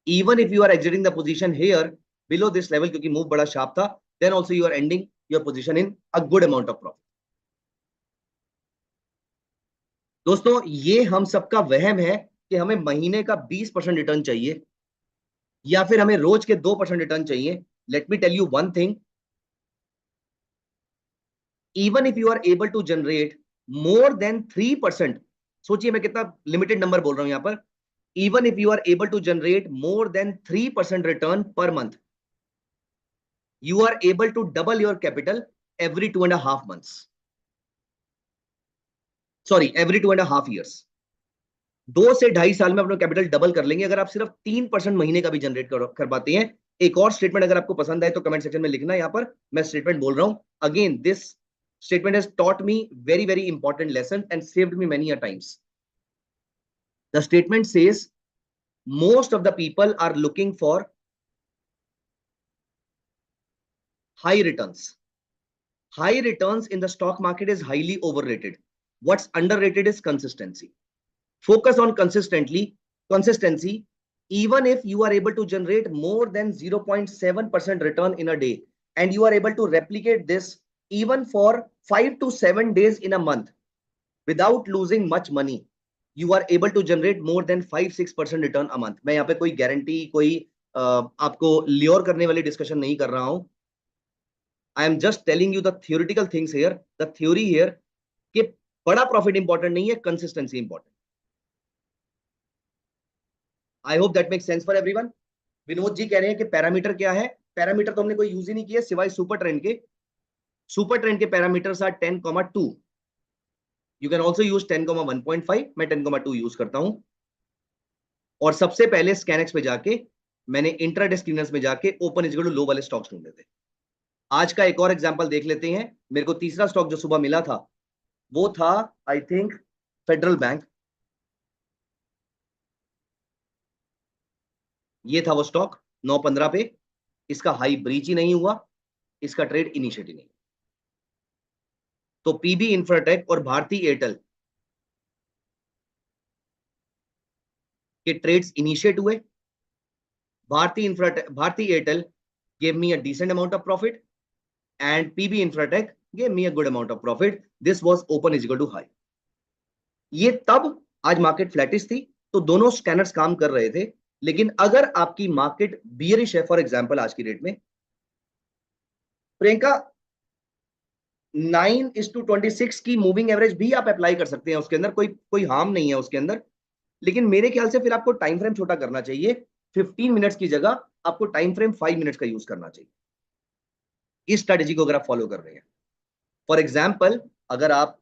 Even if you are exiting the position here below this level, क्योंकि मूव बड़ा शार्प था, then also you are ending your position in a good amount of profit. दोस्तों, ये हम सबका वहम है कि हमें महीने का 20% रिटर्न चाहिए या फिर हमें रोज के 2% रिटर्न चाहिए. Let me tell you one thing, even if you are able to generate more than 3%, सोचिए मैं कितना लिमिटेड नंबर बोल रहा हूं यहां पर, even if you are able to generate more than 3% return per month, you are able to double your capital every 2.5 months. Sorry, every 2.5 years. 2 से 2.5 साल में अपना कैपिटल डबल कर लेंगे अगर आप सिर्फ 3% महीने का भी जनरेट कर पाते हैं. एक और स्टेटमेंट अगर आपको पसंद आए तो कमेंट सेक्शन में लिखना. यहां पर मैं स्टेटमेंट बोल रहा हूं. Again this statement has taught me very very important lesson and saved me many a times. The statement says, most of the people are looking for high returns. High returns in the stock market is highly overrated. What's underrated is consistency. Focus on consistency. Even if you are able to generate more than 0.7% return in a day, and you are able to replicate this even for 5 to 7 days in a month without losing much money, you are able to generate more than 5-6% return a month. मैं यहाँ पे कोई guarantee, कोई आपको lure करने वाली discussion नहीं कर रहा हूं. I am just telling you the theoretical things here, the theory here, कि बड़ा प्रॉफिट इंपॉर्टेंट नहीं है, consistency important. I hope that makes sense for everyone. Vinod ji कह रहे हैं कि पैरामीटर क्या है. पैरामीटर तो हमने कोई यूज ही नहीं किया सिवाय सुपर ट्रेंड के. सुपर ट्रेंड के parameters are 10,2. You can also use 10,1.5. मैं 10,2 यूज करता हूं. और सबसे पहले स्कैनएक्स पे जाके मैंने इंट्राडे स्क्रीनर्स में जाके ओपन इज इक्वल टू लो वाले स्टॉक्स ढूंढे थे. आज का एक और एग्जांपल देख लेते हैं. मेरे को तीसरा स्टॉक जो सुबह मिला था वो था आई थिंक फेडरल बैंक. ये था वो स्टॉक 9.15 पे. इसका हाई ब्रीच ही नहीं हुआ, इसका ट्रेड इनिशिएट ही नहीं. तो पीबी इंफ्राटेक और भारती एयरटेल के ट्रेड्स इनिशिएट हुए. Bharti Airtel gave me a decent amount of profit and PB Infratech gave me a good amount of profit. This was open is equal to high. ये तब आज मार्केट फ्लैटिश थी तो दोनों स्कैनर्स काम कर रहे थे. लेकिन अगर आपकी मार्केट बियरिश है, फॉर एग्जांपल आज की डेट में, प्रियंका 9:26 की मूविंग एवरेज भी आप अप्लाई कर सकते हैं उसके अंदर, कोई हार्म नहीं है उसके अंदर. लेकिन मेरे ख्याल से फिर आपको टाइम फ्रेम छोटा करना चाहिए. 15 मिनट्स की जगह आपको टाइम फ्रेम 5 मिनट्स का यूज करना चाहिए. इस स्ट्रेटेजी को अगर आप फॉलो कर रहे हैं, फॉर एग्जाम्पल अगर आप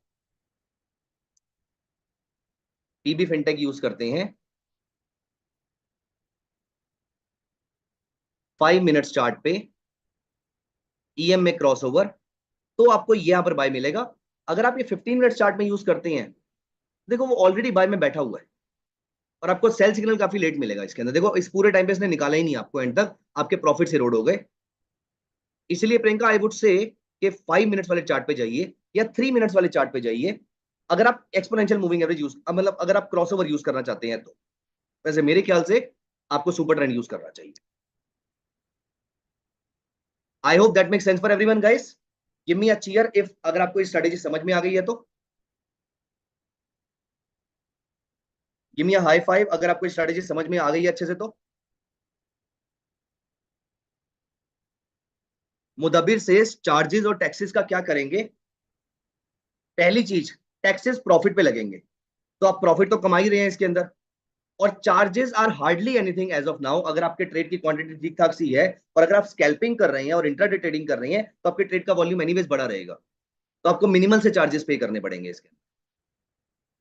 पीबी फिनटेक यूज करते हैं 5 मिनट्स चार्ट पे ईएम में क्रॉसओवर, तो आपको यहां पर बाय मिलेगा. अगर आप ये 15 मिनट्स चार्ट में यूज करते हैं, देखो वो ऑलरेडी बाय में बैठा हुआ है और आपको सेल सिग्नल काफी लेट मिलेगा इसके अंदर. देखो इस पूरे टाइम पे इसने निकाला ही नहीं आपको एंड तक, आपके प्रॉफिट से रोड हो गए. इसलिए प्रियंका आई वुड से कि 5 मिनट्स वाले चार्ट पे जाइए या 3 मिनट्स वाले चार्ट पे जाइए अगर आप एक्सपोनेंशियल मूविंग एवरेज यूज, मतलब अगर आप क्रॉसओवर यूज करना चाहते हैं तो. वैसे मेरे ख्याल से आपको सुपर ट्रेंड यूज करना चाहिए. I hope that makes sense for everyone guys. Give me a cheer if अगर आपको ये स्ट्रेटेजी समझ में आ गई है तो. Give me a high five अगर आपको स्ट्रेटेजी समझ में आ गई है अच्छे से तो. मुदब्बिर से चार्जेस और टैक्सेस का क्या करेंगे. पहली चीज, टैक्सेस प्रॉफिट पे लगेंगे तो आप प्रॉफिट तो कमा ही रहे हैं इसके अंदर. और charges are hardly anything as of now. अगर आपके ट्रेड की क्वांटिटी ठीक ठाक सी है और अगर आप स्कैल्पिंग कर रहे हैं और इंट्राडे ट्रेडिंग कर रहे हैं तो आपके ट्रेड का वॉल्यूम एनीवेज बड़ा रहेगा. तो आपको मिनिमल से चार्जेस पे करने पड़ेंगे इसके.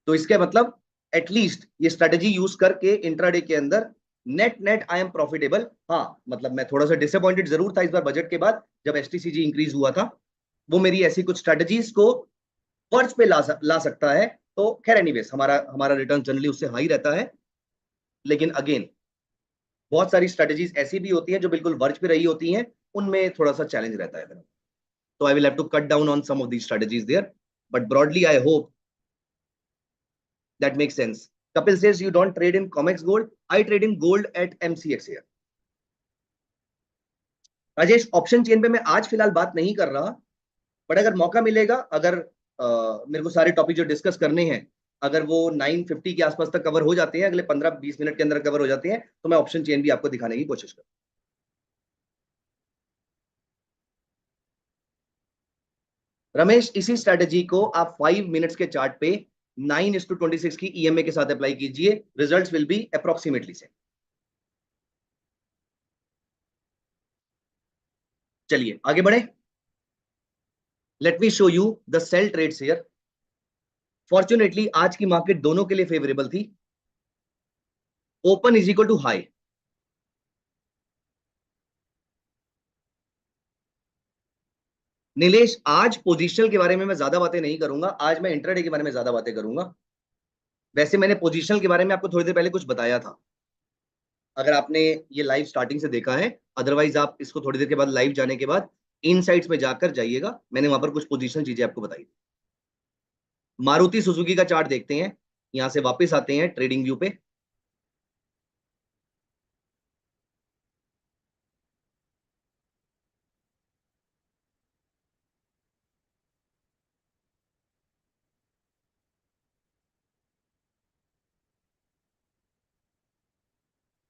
तो इसके मतलब एटलीस्ट ये स्ट्रेटेजी यूज करके इंट्राडे के अंदर net net I am profitable. हाँ मतलब मैं थोड़ा सा डिसअपॉइंटेड जरूर था इस बार बजट के बाद जब एसटीसीजी इंक्रीज हुआ था। वो मेरी ऐसी कुछ स्ट्रेटेजीज को वर्ज पे ला सकता है। तो खैर एनीवेज हमारा हमारा रिटर्न जनरली उससे हाई रहता है। लेकिन अगेन बहुत सारी स्ट्रेटेजीज ऐसी भी होती हैं जो बिल्कुल वर्ज पे रही होती हैं, उनमें थोड़ा सा चैलेंज रहता है। तो I will have to cut down on some of the strategies there, but broadly I hope that makes sense. Kapil says you don't trade in Comex gold. I trade in gold at MCX here. Rajesh option chain पे मैं आज फिलहाल बात नहीं कर रहा, but अगर मौका मिलेगा, अगर मेरे को सारे टॉपिक जो डिस्कस करने हैं अगर वो 950 के आसपास तक कवर हो जाते हैं, अगले 15-20 मिनट के अंदर कवर हो जाते हैं, तो मैं ऑप्शन चेन भी आपको दिखाने की कोशिश करूँ। रमेश इसी स्ट्रेटेजी को आप 5 मिनट्स के चार्ट पे 9:26 की ईएमए के साथ अप्लाई कीजिए, रिजल्ट्स विल बी अप्रोक्सीमेटली से। चलिए आगे बढ़े। Let me show you the sell trades here. Fortunately आज की मार्केट दोनों के लिए फेवरेबल थी। Open is equal to high. Nilesh आज पोजीशनल के बारे में मैं ज्यादा बातें नहीं करूंगा, आज मैं इंट्राडे के बारे में ज्यादा बातें करूंगा। वैसे मैंने पोजीशनल के बारे में आपको थोड़ी देर पहले कुछ बताया था, अगर आपने ये लाइव स्टार्टिंग से देखा है। अदरवाइज आप इसको थोड़ी देर के बाद लाइव जाने के बाद इनसाइट्स में जाकर जाइएगा, मैंने वहां पर कुछ पोजीशनल चीजें आपको बताई। मारुति सुजुकी का चार्ट देखते हैं, यहां से वापस आते हैं ट्रेडिंग व्यू पे।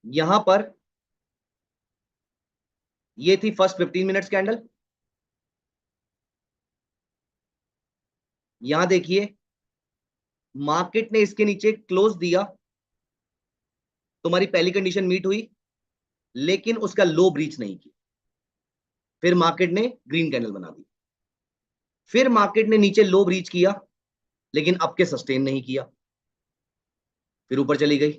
यहां पर ये थी फर्स्ट 15 मिनट्स कैंडल। यहां देखिए मार्केट ने इसके नीचे क्लोज दिया, तुम्हारी पहली कंडीशन मीट हुई, लेकिन उसका लो ब्रीच नहीं की। फिर मार्केट ने ग्रीन कैंडल बना दी। फिर मार्केट ने नीचे लो ब्रीच किया, लेकिन अब के सस्टेन नहीं किया, फिर ऊपर चली गई।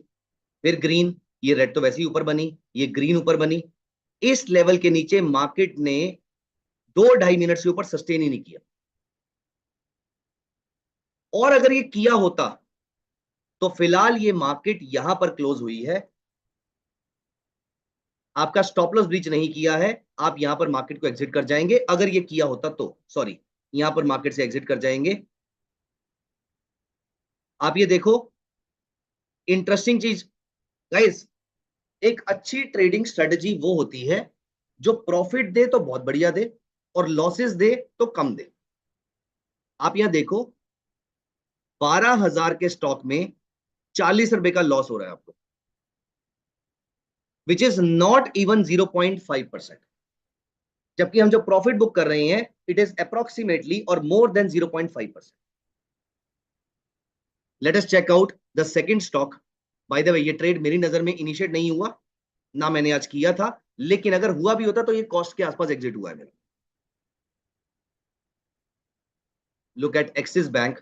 फिर ग्रीन, ये रेड तो वैसे ही ऊपर बनी, ये ग्रीन ऊपर बनी। इस लेवल के नीचे मार्केट ने 2-2.5 मिनट से ऊपर सस्टेन ही नहीं किया। और अगर ये किया होता तो फिलहाल ये मार्केट यहां पर क्लोज हुई है, आपका स्टॉप लॉस ब्रीच नहीं किया है, आप यहां पर मार्केट को एग्जिट कर जाएंगे। अगर ये किया होता तो सॉरी, यहां पर मार्केट से एग्जिट कर जाएंगे। आप ये देखो इंटरेस्टिंग चीज गाइस, एक अच्छी ट्रेडिंग स्ट्रेटजी वो होती है जो प्रॉफिट दे तो बहुत बढ़िया दे और लॉसेस दे तो कम दे। आप यहां देखो 12,000 के स्टॉक में 40 रुपए का लॉस हो रहा है आपको, विच इज नॉट इवन 0.5%। जबकि हम जो प्रॉफिट बुक कर रहे हैं इट इज अप्रोक्सीमेटली और more than 0.5%। Let us check out the second stock. By the way ये ट्रेड मेरी नजर में इनिशिएट नहीं हुआ, ना मैंने आज किया था, लेकिन अगर हुआ भी होता तो ये कॉस्ट के आसपास एग्जिट हुआ है मेरा। Look at axis bank.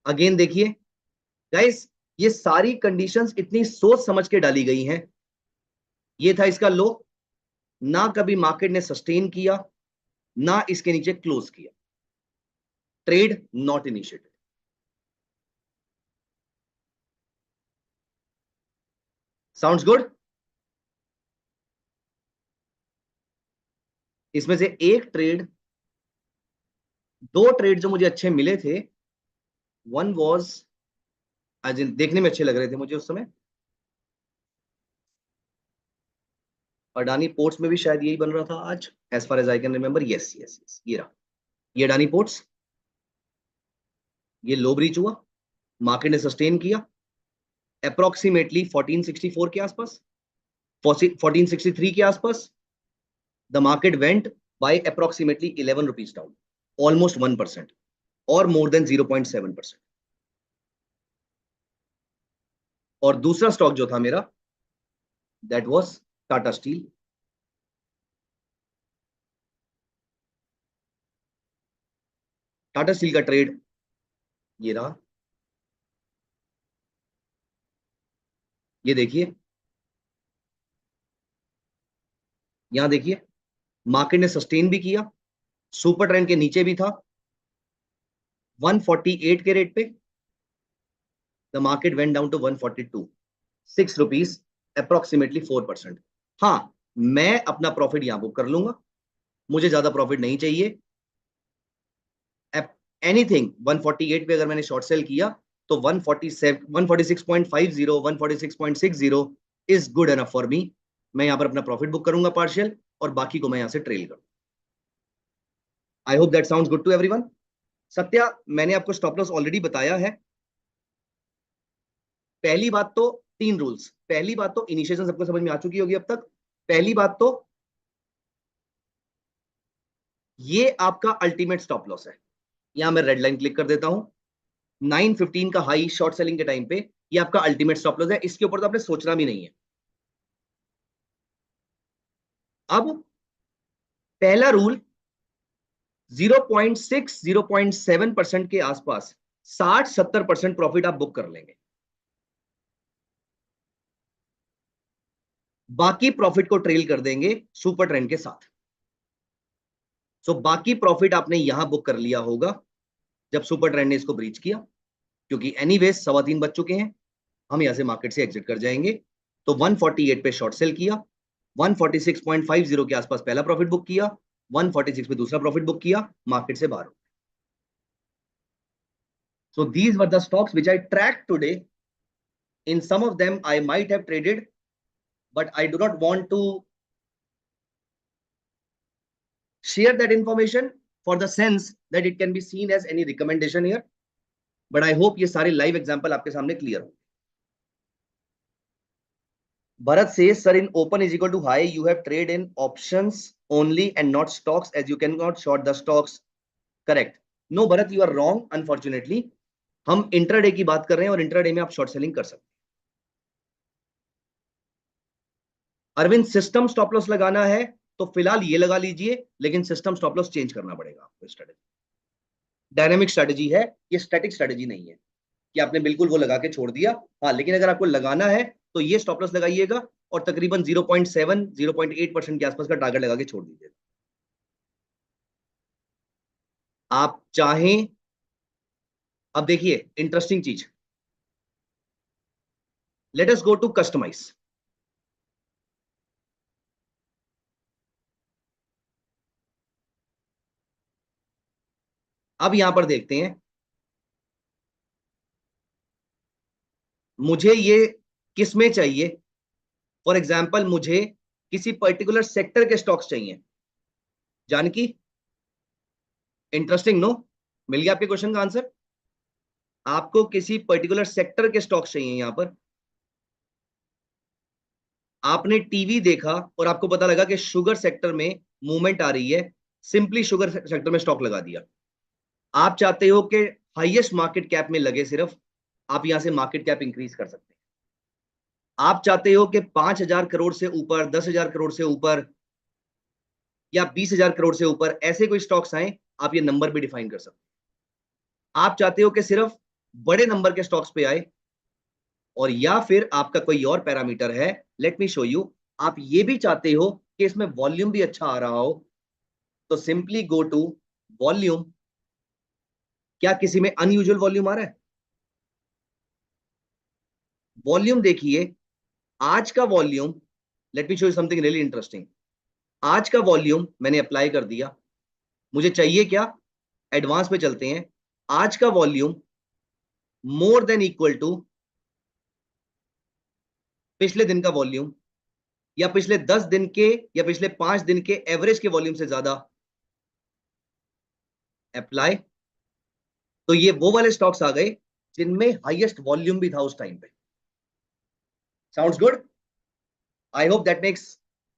Again देखिए गाइस, ये सारी कंडीशंस इतनी सोच समझ के डाली गई हैं। ये था इसका लो, ना कभी मार्केट ने सस्टेन किया, ना इसके नीचे क्लोज किया। Trade not initiated. Sounds good. इसमें से एक ट्रेड, दो ट्रेड जो मुझे अच्छे मिले थे, वन वॉज आज देखने में अच्छे लग रहे थे मुझे उस समय, अडानी पोर्ट्स में भी शायद यही बन रहा था आज, as far as I can remember. Yes yes yes, ये रहा, ये अडानी पोर्ट्स। ये लो ब्रीच हुआ, मार्केट ने सस्टेन किया अप्रोक्सीमेटली 1464 के आसपास, 1463 के आसपास। The market went by approximately 11 rupees down, almost 1% और मोर देन 0.7%। और दूसरा स्टॉक जो था मेरा that was Tata steel. Tata steel का ट्रेड ये रहा, ये देखिए, यहां देखिए मार्केट ने सस्टेन भी किया, सुपर ट्रेंड के नीचे भी था, 148 के रेट पे the market went down to 142, 6 rupees, approximately 4%। हाँ, मैं अपना प्रॉफिट यहां बुक कर लूंगा, मुझे ज्यादा प्रॉफिट नहीं चाहिए। एनीथिंग 148 पे अगर मैंने शॉर्ट सेल किया तो 147 146.50 146.60 is good enough for me. मैं यहां पर अपना प्रॉफिट बुक करूंगा पार्शियल, और बाकी को मैं यहां से ट्रेल करूंगा। I hope that sounds good to everyone. Satya, मैंने आपको स्टॉप लॉस ऑलरेडी बताया है। पहली बात तो, तीन रूल्स। पहली बात तो इनिशिएशन सबको समझ में आ चुकी होगी अब तक। पहली बात तो ये आपका अल्टीमेट स्टॉप लॉस है, यहां मैं रेड लाइन क्लिक कर देता हूं। 915 का हाई शॉर्ट सेलिंग के टाइम पे ये आपका अल्टीमेट स्टॉप लॉस है, इसके ऊपर तो आपने सोचना भी नहीं है। अब पहला रूल, 0.6 0.7% के आसपास 60-70% प्रॉफिट आप बुक कर लेंगे, बाकी प्रॉफिट को ट्रेल कर देंगे सुपर ट्रेंड के साथ। सो बाकी प्रॉफिट आपने यहां बुक कर लिया होगा जब सुपर ट्रेंड ने इसको ब्रीच किया, क्योंकि एनीवेज 3:15 बज चुके हैं, हम यहां से मार्केट से एग्जिट कर जाएंगे। तो 148 पे शॉर्ट सेल किया, 146.50 के आसपास पहला प्रॉफिट बुक किया, 146 पे दूसरा प्रॉफिट बुक किया, मार्केट से बाहर। So these were the stocks which I tracked today. In some of them I might have traded, but I do not want to share that information for the sense that it can be seen as any recommendation here. But I hope ये सारे live example आपके सामने clear हो। Bharat says, sir, in open is equal to high, you have trade in options only and not stocks, as you cannot short the stocks. Correct. No, Bharat, you are wrong, unfortunately. हम intraday की बात कर रहे हैं और intraday में आप short selling कर सकते हैं। अरविंद, सिस्टम स्टॉप लॉस लगाना है तो फिलहाल ये लगा लीजिए, लेकिन सिस्टम स्टॉप लॉस चेंज करना पड़ेगा आपको। स्ट्रेटेजी डायनेमिक स्ट्रेटेजी है, ये स्टैटिक स्ट्रेटेजी नहीं है कि आपने बिल्कुल वो लगा के छोड़ दिया। हाँ, लेकिन अगर आपको लगाना है तो ये स्टॉप लॉस लगाइएगा और तकरीबन 0.7 0.8% के आसपास का टारगेट लगा के छोड़ दीजिएगा। आप चाहें, अब देखिए इंटरेस्टिंग चीज, let us go to customize. अब यहां पर देखते हैं, मुझे ये किस में चाहिए। फॉर एग्जाम्पल, मुझे किसी पर्टिकुलर सेक्टर के स्टॉक्स चाहिए। जानकी, इंटरेस्टिंग नो, मिल गया आपके क्वेश्चन का आंसर। आपको किसी पर्टिकुलर सेक्टर के स्टॉक्स चाहिए। यहां पर आपने टीवी देखा और आपको पता लगा कि शुगर सेक्टर में मूवमेंट आ रही है, सिंपली शुगर सेक्टर में स्टॉक लगा दिया। आप चाहते हो कि हाईएस्ट मार्केट कैप में लगे सिर्फ, आप यहां से मार्केट कैप इंक्रीज कर सकते हैं। आप चाहते हो कि 5,000 करोड़ से ऊपर, 10,000 करोड़ से ऊपर, या 20,000 करोड़ से ऊपर ऐसे कोई स्टॉक्स आए, आप ये नंबर भी डिफाइन कर सकते हैं। आप चाहते हो कि सिर्फ बड़े नंबर के स्टॉक्स पे आए, और या फिर आपका कोई और पैरामीटर है, लेट मी शो यू। आप ये भी चाहते हो कि इसमें वॉल्यूम भी अच्छा आ रहा हो, तो सिंपली गो टू वॉल्यूम। क्या किसी में अनयूजुअल वॉल्यूम आ रहा है? वॉल्यूम देखिए, आज का volume, late me show you something really interesting. आज का वॉल्यूम मैंने अप्लाई कर दिया, मुझे चाहिए क्या? एडवांस पे चलते हैं। आज का volume more than equal to पिछले दिन का वॉल्यूम, या पिछले 10 दिन के, या पिछले 5 दिन के एवरेज के वॉल्यूम से ज्यादा। अप्लाई। तो ये वो वाले स्टॉक्स आ गए जिनमें हाईएस्ट वॉल्यूम भी था उस टाइम पे। Sounds good? I hope that makes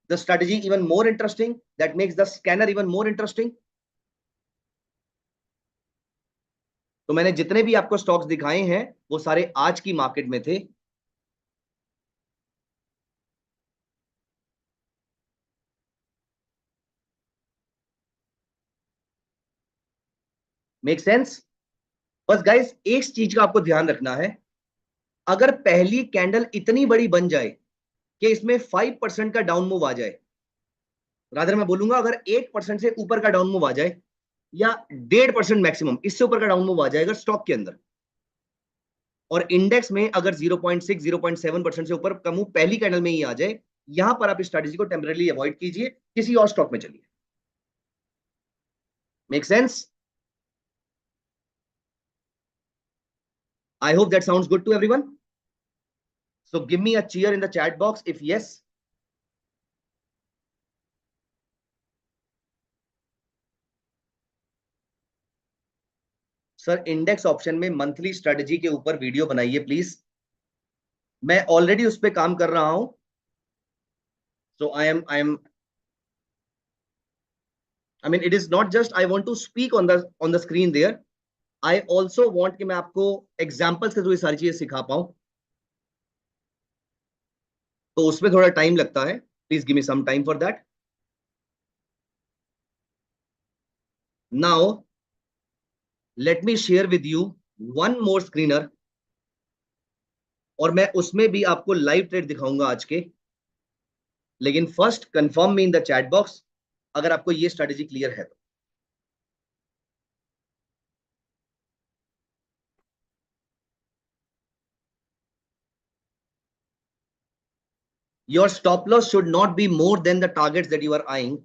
the strategy even more interesting, that makes the scanner even more interesting. तो मैंने जितने भी आपको स्टॉक्स दिखाए हैं वो सारे आज की मार्केट में थे। Make sense? बस गाइस एक चीज का आपको ध्यान रखना है, अगर पहली कैंडल इतनी बड़ी बन जाए कि इसमें 5% का डाउन मूव आ जाए, रादर मैं बोलूंगा अगर 8% से ऊपर का डाउन मूव आ जाए या 1.5% मैक्सिमम इससे ऊपर का डाउन मूव आ जाएगा स्टॉक के अंदर, और इंडेक्स में अगर 0.6 0.7% से ऊपर का मूव पहली कैंडल में ही आ जाए, यहां पर आप इस स्ट्रेटेजी को टेम्परेरी अवॉइड कीजिए, किसी और स्टॉक में चलिए। Make sense? I hope that sounds good to everyone. So give me a cheer in the chat box if yes. Sir index option में मंथली स्ट्रेटजी के ऊपर वीडियो बनाइए प्लीज। मैं ऑलरेडी उस पर काम कर रहा हूं। सो I mean it is not just I want to speak on the screen there. I also want कि मैं आपको एग्जांपल्स के थ्रू ये सारी चीजें सिखा पाऊं, तो उसमें थोड़ा टाइम लगता है। Please give me some time for that. Now let me share with you one more screener, और मैं उसमें भी आपको लाइव ट्रेड दिखाऊंगा आज के। लेकिन first confirm me in the chat box अगर आपको ये स्ट्रेटेजी क्लियर है तो। Your stop loss should not be more than the targets that you are eyeing,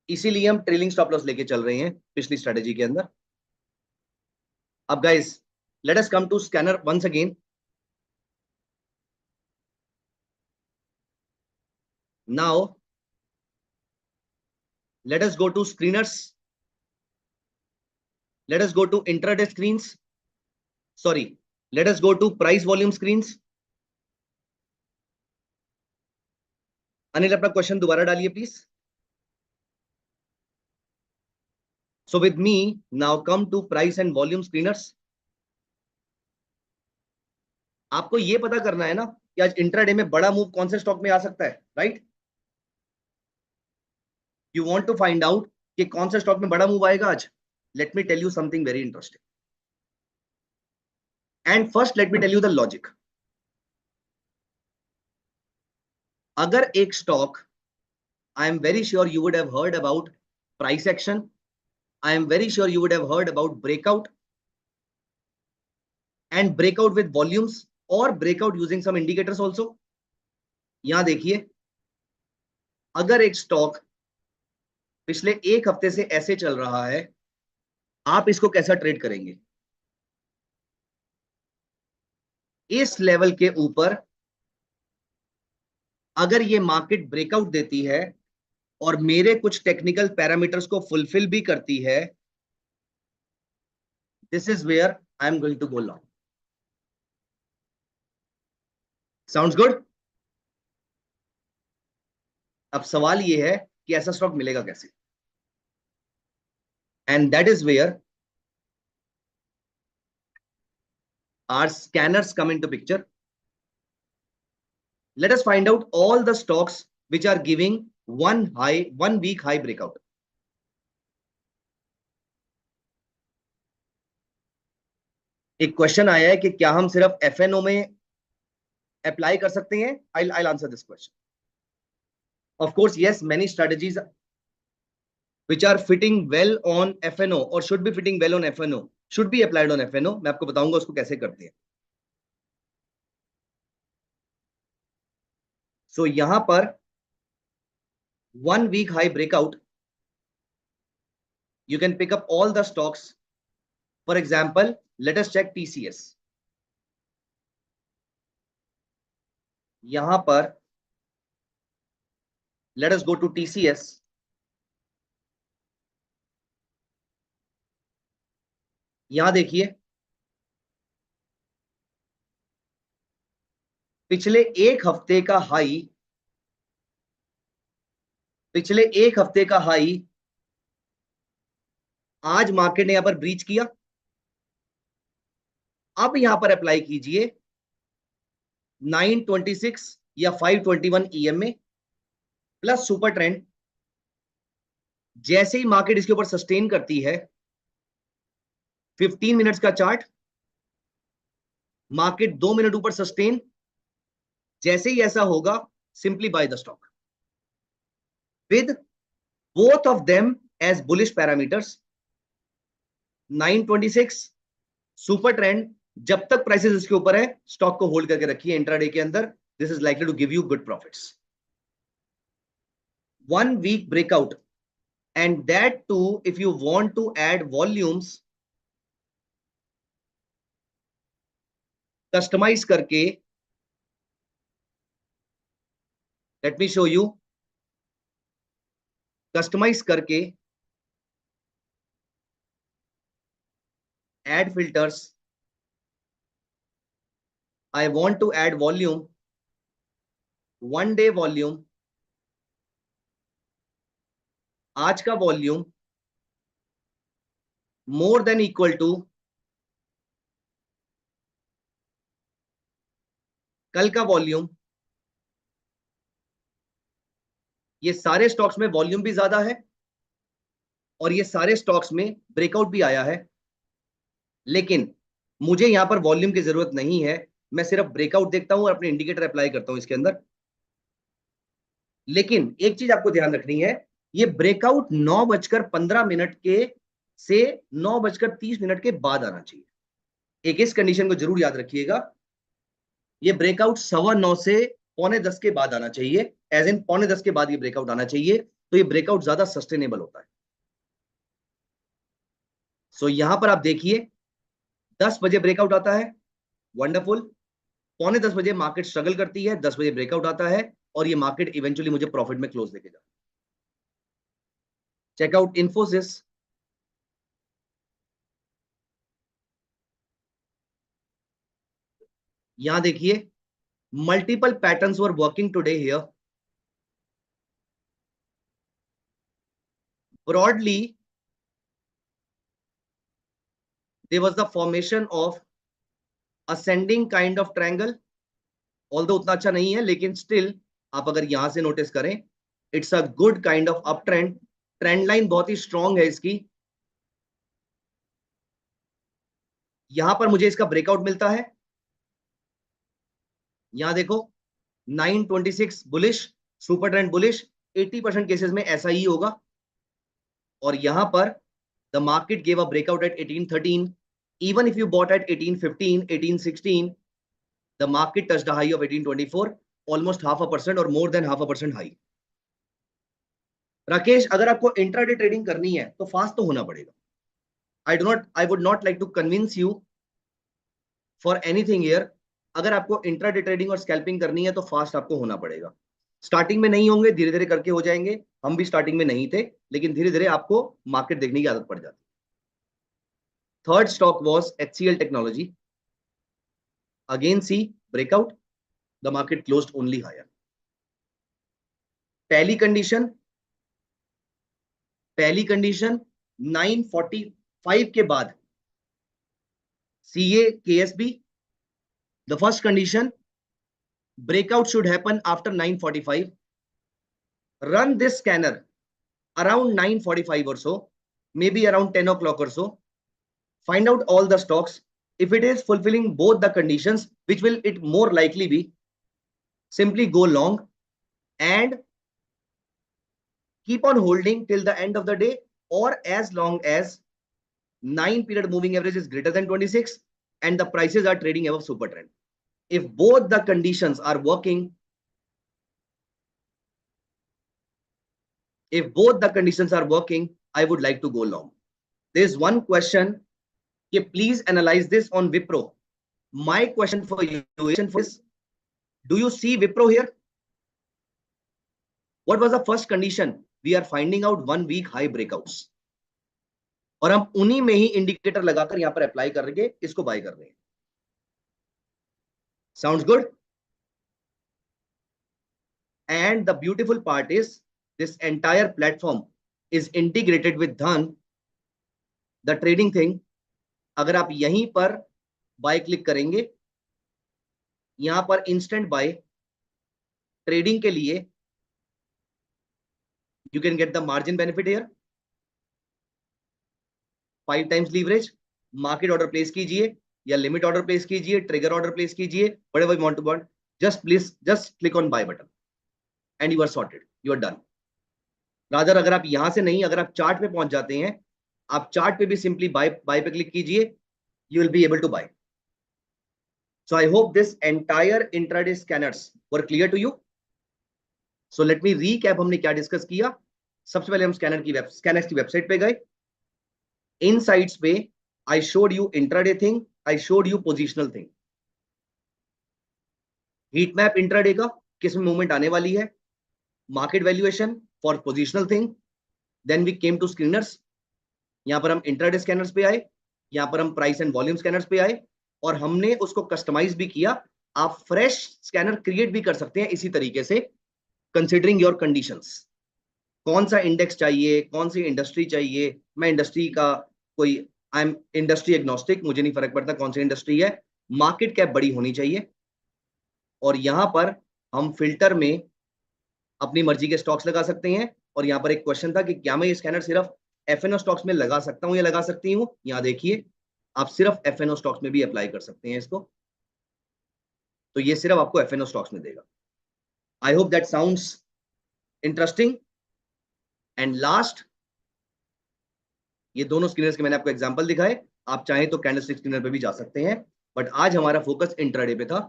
इसीलिए हम ट्रेलिंग स्टॉप लॉस लेके चल रहे हैं पिछली स्ट्रेटेजी के अंदर। अब guys let us come to scanner once again. Now let us go to screeners, let us go to intraday screens, sorry, let us go to price volume screens। Anil अपना question दोबारा डालिए please. So with me now come to price and volume screeners. आपको ये पता करना है ना कि आज इंट्राडे में बड़ा मूव कौन से स्टॉक में आ सकता है, right? You want to find out कि कौन से स्टॉक में बड़ा मूव आएगा आज। Let me tell you something very interesting, and first let me tell you the logic. अगर एक stock, I am very sure you would have heard about price action, I am very sure you would have heard about breakout and breakout with volumes or breakout using some indicators also। यहां देखिए, अगर एक stock पिछले एक हफ्ते से ऐसे चल रहा है, आप इसको कैसा ट्रेड करेंगे? इस लेवल के ऊपर अगर ये मार्केट ब्रेकआउट देती है और मेरे कुछ टेक्निकल पैरामीटर्स को फुलफिल भी करती है, this is where I am going to go long. Sounds good? अब सवाल ये है कि ऐसा स्टॉक मिलेगा कैसे, and that is where our scanners come into picture। Let us find out all the stocks which are giving one week high breakout। एक question आया है कि क्या हम सिर्फ एफएनओ में अप्लाई कर सकते हैं? I'll answer this question। Of course yes, many strategies which are fitting well on FNO or should be fitting well on FNO should be applied on FNO। मैं आपको बताऊंगा उसको कैसे करते हैं। सो यहां पर 1 week high breakout, you can pick up all the stocks। For example, let us check TCS। यहां पर let us go to TCS। यहां देखिए, पिछले एक हफ्ते का हाई, पिछले एक हफ्ते का हाई आज मार्केट ने यहां पर ब्रीच किया। अब यहां पर अप्लाई कीजिए 926 या 521 EMA प्लस सुपर ट्रेंड। जैसे ही मार्केट इसके ऊपर सस्टेन करती है, 15 मिनट्स का चार्ट, मार्केट 2 मिनट ऊपर सस्टेन, जैसे ही ऐसा होगा simply buy the stock with both of them as bullish parameters. 926 super trend, जब तक प्राइसेस इसके ऊपर है स्टॉक को होल्ड करके रखिए इंट्राडे के अंदर, this is likely to give you good profits. 1 week breakout, and that too if you want to add volumes customize करके, let me show you, customize करके add filters, I want to add volume, 1 day volume, आज का volume more than equal to कल का volume. ये सारे stocks में volume भी ज्यादा है और ये सारे स्टॉक्स में ब्रेकआउट भी आया है, लेकिन मुझे यहां पर वॉल्यूम की जरूरत नहीं है, मैं सिर्फ ब्रेकआउट देखता हूं और अपने इंडिकेटर अप्लाई करता हूं इसके अंदर। लेकिन एक चीज आपको ध्यान रखनी है, ये ब्रेकआउट 9:15 के से 9:30 के बाद आना चाहिए। एक इस कंडीशन को जरूर याद रखिएगा, ये ब्रेकआउट 9:15 से 9:45 के बाद आना चाहिए, एज इन 9:45 के बाद ये ब्रेकआउट आना चाहिए, तो ये ब्रेकआउट ज्यादा सस्टेनेबल होता है। सो यहां पर आप देखिए 10 बजे ब्रेकआउट आता है, वंडरफुल, 9:45 मार्केट स्ट्रगल करती है, 10 बजे ब्रेकआउट आता है और ये मार्केट इवेंचुअली मुझे प्रॉफिट में क्लोज देके जाता है। चेकआउट इन्फोसिस, यहां देखिए multiple patterns were working today here, broadly there was the formation of ascending kind of triangle, although उतना अच्छा नहीं है लेकिन स्टिल आप अगर यहां से नोटिस करें it's a good kind of up trend, trend line बहुत ही स्ट्रांग है इसकी। यहां पर मुझे इसका ब्रेकआउट मिलता है, यहां देखो 926 bullish, super trend bullish, 80% cases में ऐसा ही होगा। और यहां पर the market gave a breakout at 1813, even if you bought at 1815, 1816, the market touched a high of 1824, almost 0.5% or more than 0.5% high. Rakesh, अगर आपको इंट्राडे ट्रेडिंग करनी है तो फास्ट तो होना पड़ेगा। I would not like to convince you for anything here. अगर आपको इंट्राडे ट्रेडिंग और स्कैल्पिंग करनी है तो फास्ट आपको होना पड़ेगा। स्टार्टिंग में नहीं होंगे, धीरे धीरे करके हो जाएंगे, हम भी स्टार्टिंग में नहीं थे, लेकिन धीरे धीरे आपको मार्केट देखने की आदत पड़ जाती है। Third stock was HCL technology, again see breakout, the market closed only higher. पहली कंडीशन 9:45 के बाद CA KSB, the first condition, breakout should happen after 9:45, run this scanner around 9:45 or so, maybe around 10 o'clock or so, find out all the stocks, if it is fulfilling both the conditions, which will it more likely be, simply go long and keep on holding till the end of the day, or as long as 9 period moving average is greater than 26 and the prices are trading above super trend. If both the conditions are working, I would like to go long. There's one question, please analyze this on Wipro. My question for you is, do you see Wipro here? What was the first condition? We are finding out 1 week high breakouts. और हम उन्हीं में ही indicator लगाकर यहां पर apply करके इसको bye कर रहे हैं। Sounds good? And the beautiful part is this entire platform is integrated with Dhan, the trading thing. अगर आप यहीं पर बाय क्लिक करेंगे, यहां पर इंस्टेंट बाय ट्रेडिंग के लिए you can get the margin benefit here, 5 times leverage, market order place कीजिए या लिमिट ऑर्डर प्लेस कीजिए, ट्रिगर ऑर्डर प्लेस कीजिए, whatever you want to want, just click on buy button and you are sorted, you are done. Rather अगर आप यहां से नहीं, अगर आप चार्ट पे पहुंच जाते हैं, आप चार्ट पे भी सिंपली बाय बाय पे क्लिक कीजिए, you will be able to buy. So I hope this entire intraday scanners were clear to you. So let me recap, हमने क्या डिस्कस किया। सबसे पहले हम स्कैनर्स की वेबसाइट पे गए। इनसाइट्स पे I showed you intraday thing, I showed you positional thing. Heat map intraday का, किस में मूवमेंट आने वाली है, market valuation for positional thing. Then we came to screeners, यहां पर हम इंट्राडे स्कैनर्स पे आए, यहां पर हम प्राइस एंड वॉल्यूम स्कैनर्स पे आए, और हमने उसको कस्टमाइज भी किया। आप फ्रेश स्कैनर क्रिएट भी कर सकते हैं इसी तरीके से, कंसिडरिंग योर कंडीशंस। कौन सा इंडेक्स चाहिए, कौन सी इंडस्ट्री चाहिए, मैं इंडस्ट्री का कोई, आई एम इंडस्ट्री एग्नोस्टिक, मुझे नहीं फर्क पड़ता कौन सी इंडस्ट्री है, मार्केट कैप बड़ी होनी चाहिए। और यहां पर हम फिल्टर में अपनी मर्जी के स्टॉक्स लगा सकते हैं। और यहाँ पर एक क्वेश्चन था कि क्या मैं ये स्कैनर सिर्फ एफएनओ स्टॉक्स में लगा सकता हूँ या लगा सकती हूँ। यहाँ देखिए, आप सिर्फ एफएनओ स्टॉक्स में भी अप्लाई कर सकते हैं इसको, तो ये सिर्फ आपको एफएनओ स्टॉक्स में देगा। आई hope that sounds interesting. And last, ये दोनों स्क्रीनर्स के मैंने आपको एग्जांपल दिखाए, आप चाहें तो कैंडलस्टिक स्क्रीनर पे भी जा सकते हैं, बट आज हमारा फोकस इंट्राडे पे था।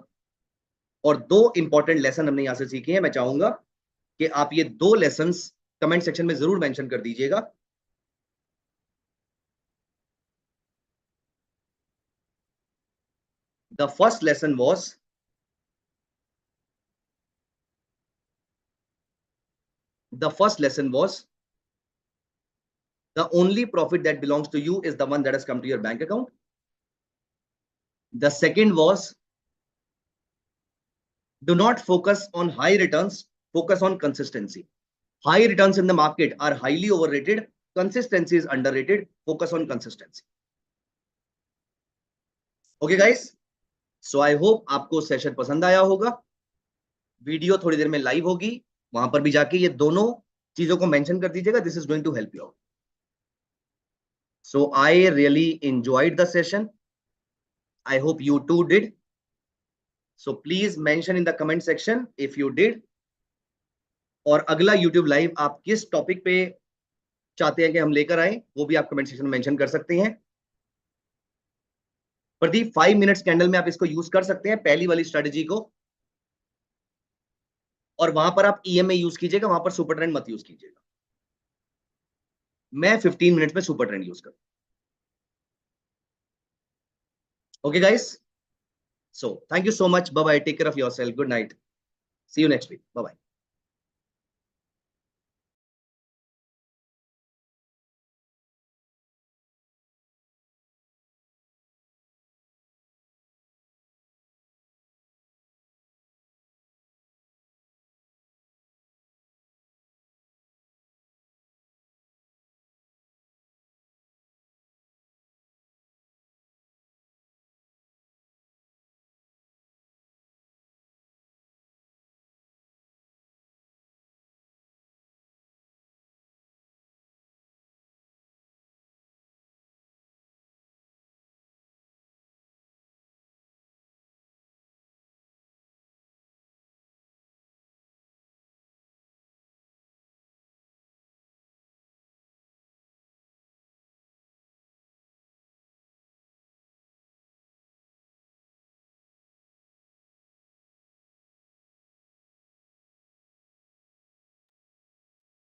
और दो इंपॉर्टेंट लेसन हमने यहां से सीखे हैं। मैं चाहूंगा कि आप ये दो लेसन्स कमेंट सेक्शन में जरूर मेंशन कर दीजिएगा। The first lesson was, the first lesson was, the only profit that belongs to you is the one that has come to your bank account. The second was, do not focus on high returns, focus on consistency. High returns in the market are highly overrated, consistency is underrated, focus on consistency. Okay guys, so I hope आपको session पसंद आया होगा। Video थोड़ी देर में live होगी, वहां पर भी जाके ये दोनों चीजों को मेंशन कर दीजिएगा, this is going to help you out. So I really enjoyed the session. I hope you too did. So please mention in the comment section if you did. और अगला YouTube लाइव आप किस topic पे चाहते हैं कि हम लेकर आए, वो भी आप कमेंट सेक्शन में मेंशन कर सकते हैं। प्रदीप 5 मिनट्स कैंडल में आप इसको यूज कर सकते हैं, पहली वाली स्ट्रेटेजी को। और वहां पर आप EMA यूज कीजिएगा, वहां पर सुपर ट्रेंड मत यूज कीजिएगा। मैं 15 मिनट्स में सुपर ट्रेंड यूज करूँ। Okay guys, so thank you so much, bye bye, take care of yourself, good night, see you next week, bye bye.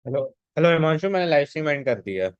Hello. Hello Himanshu, मैंने live stream and कर दिया।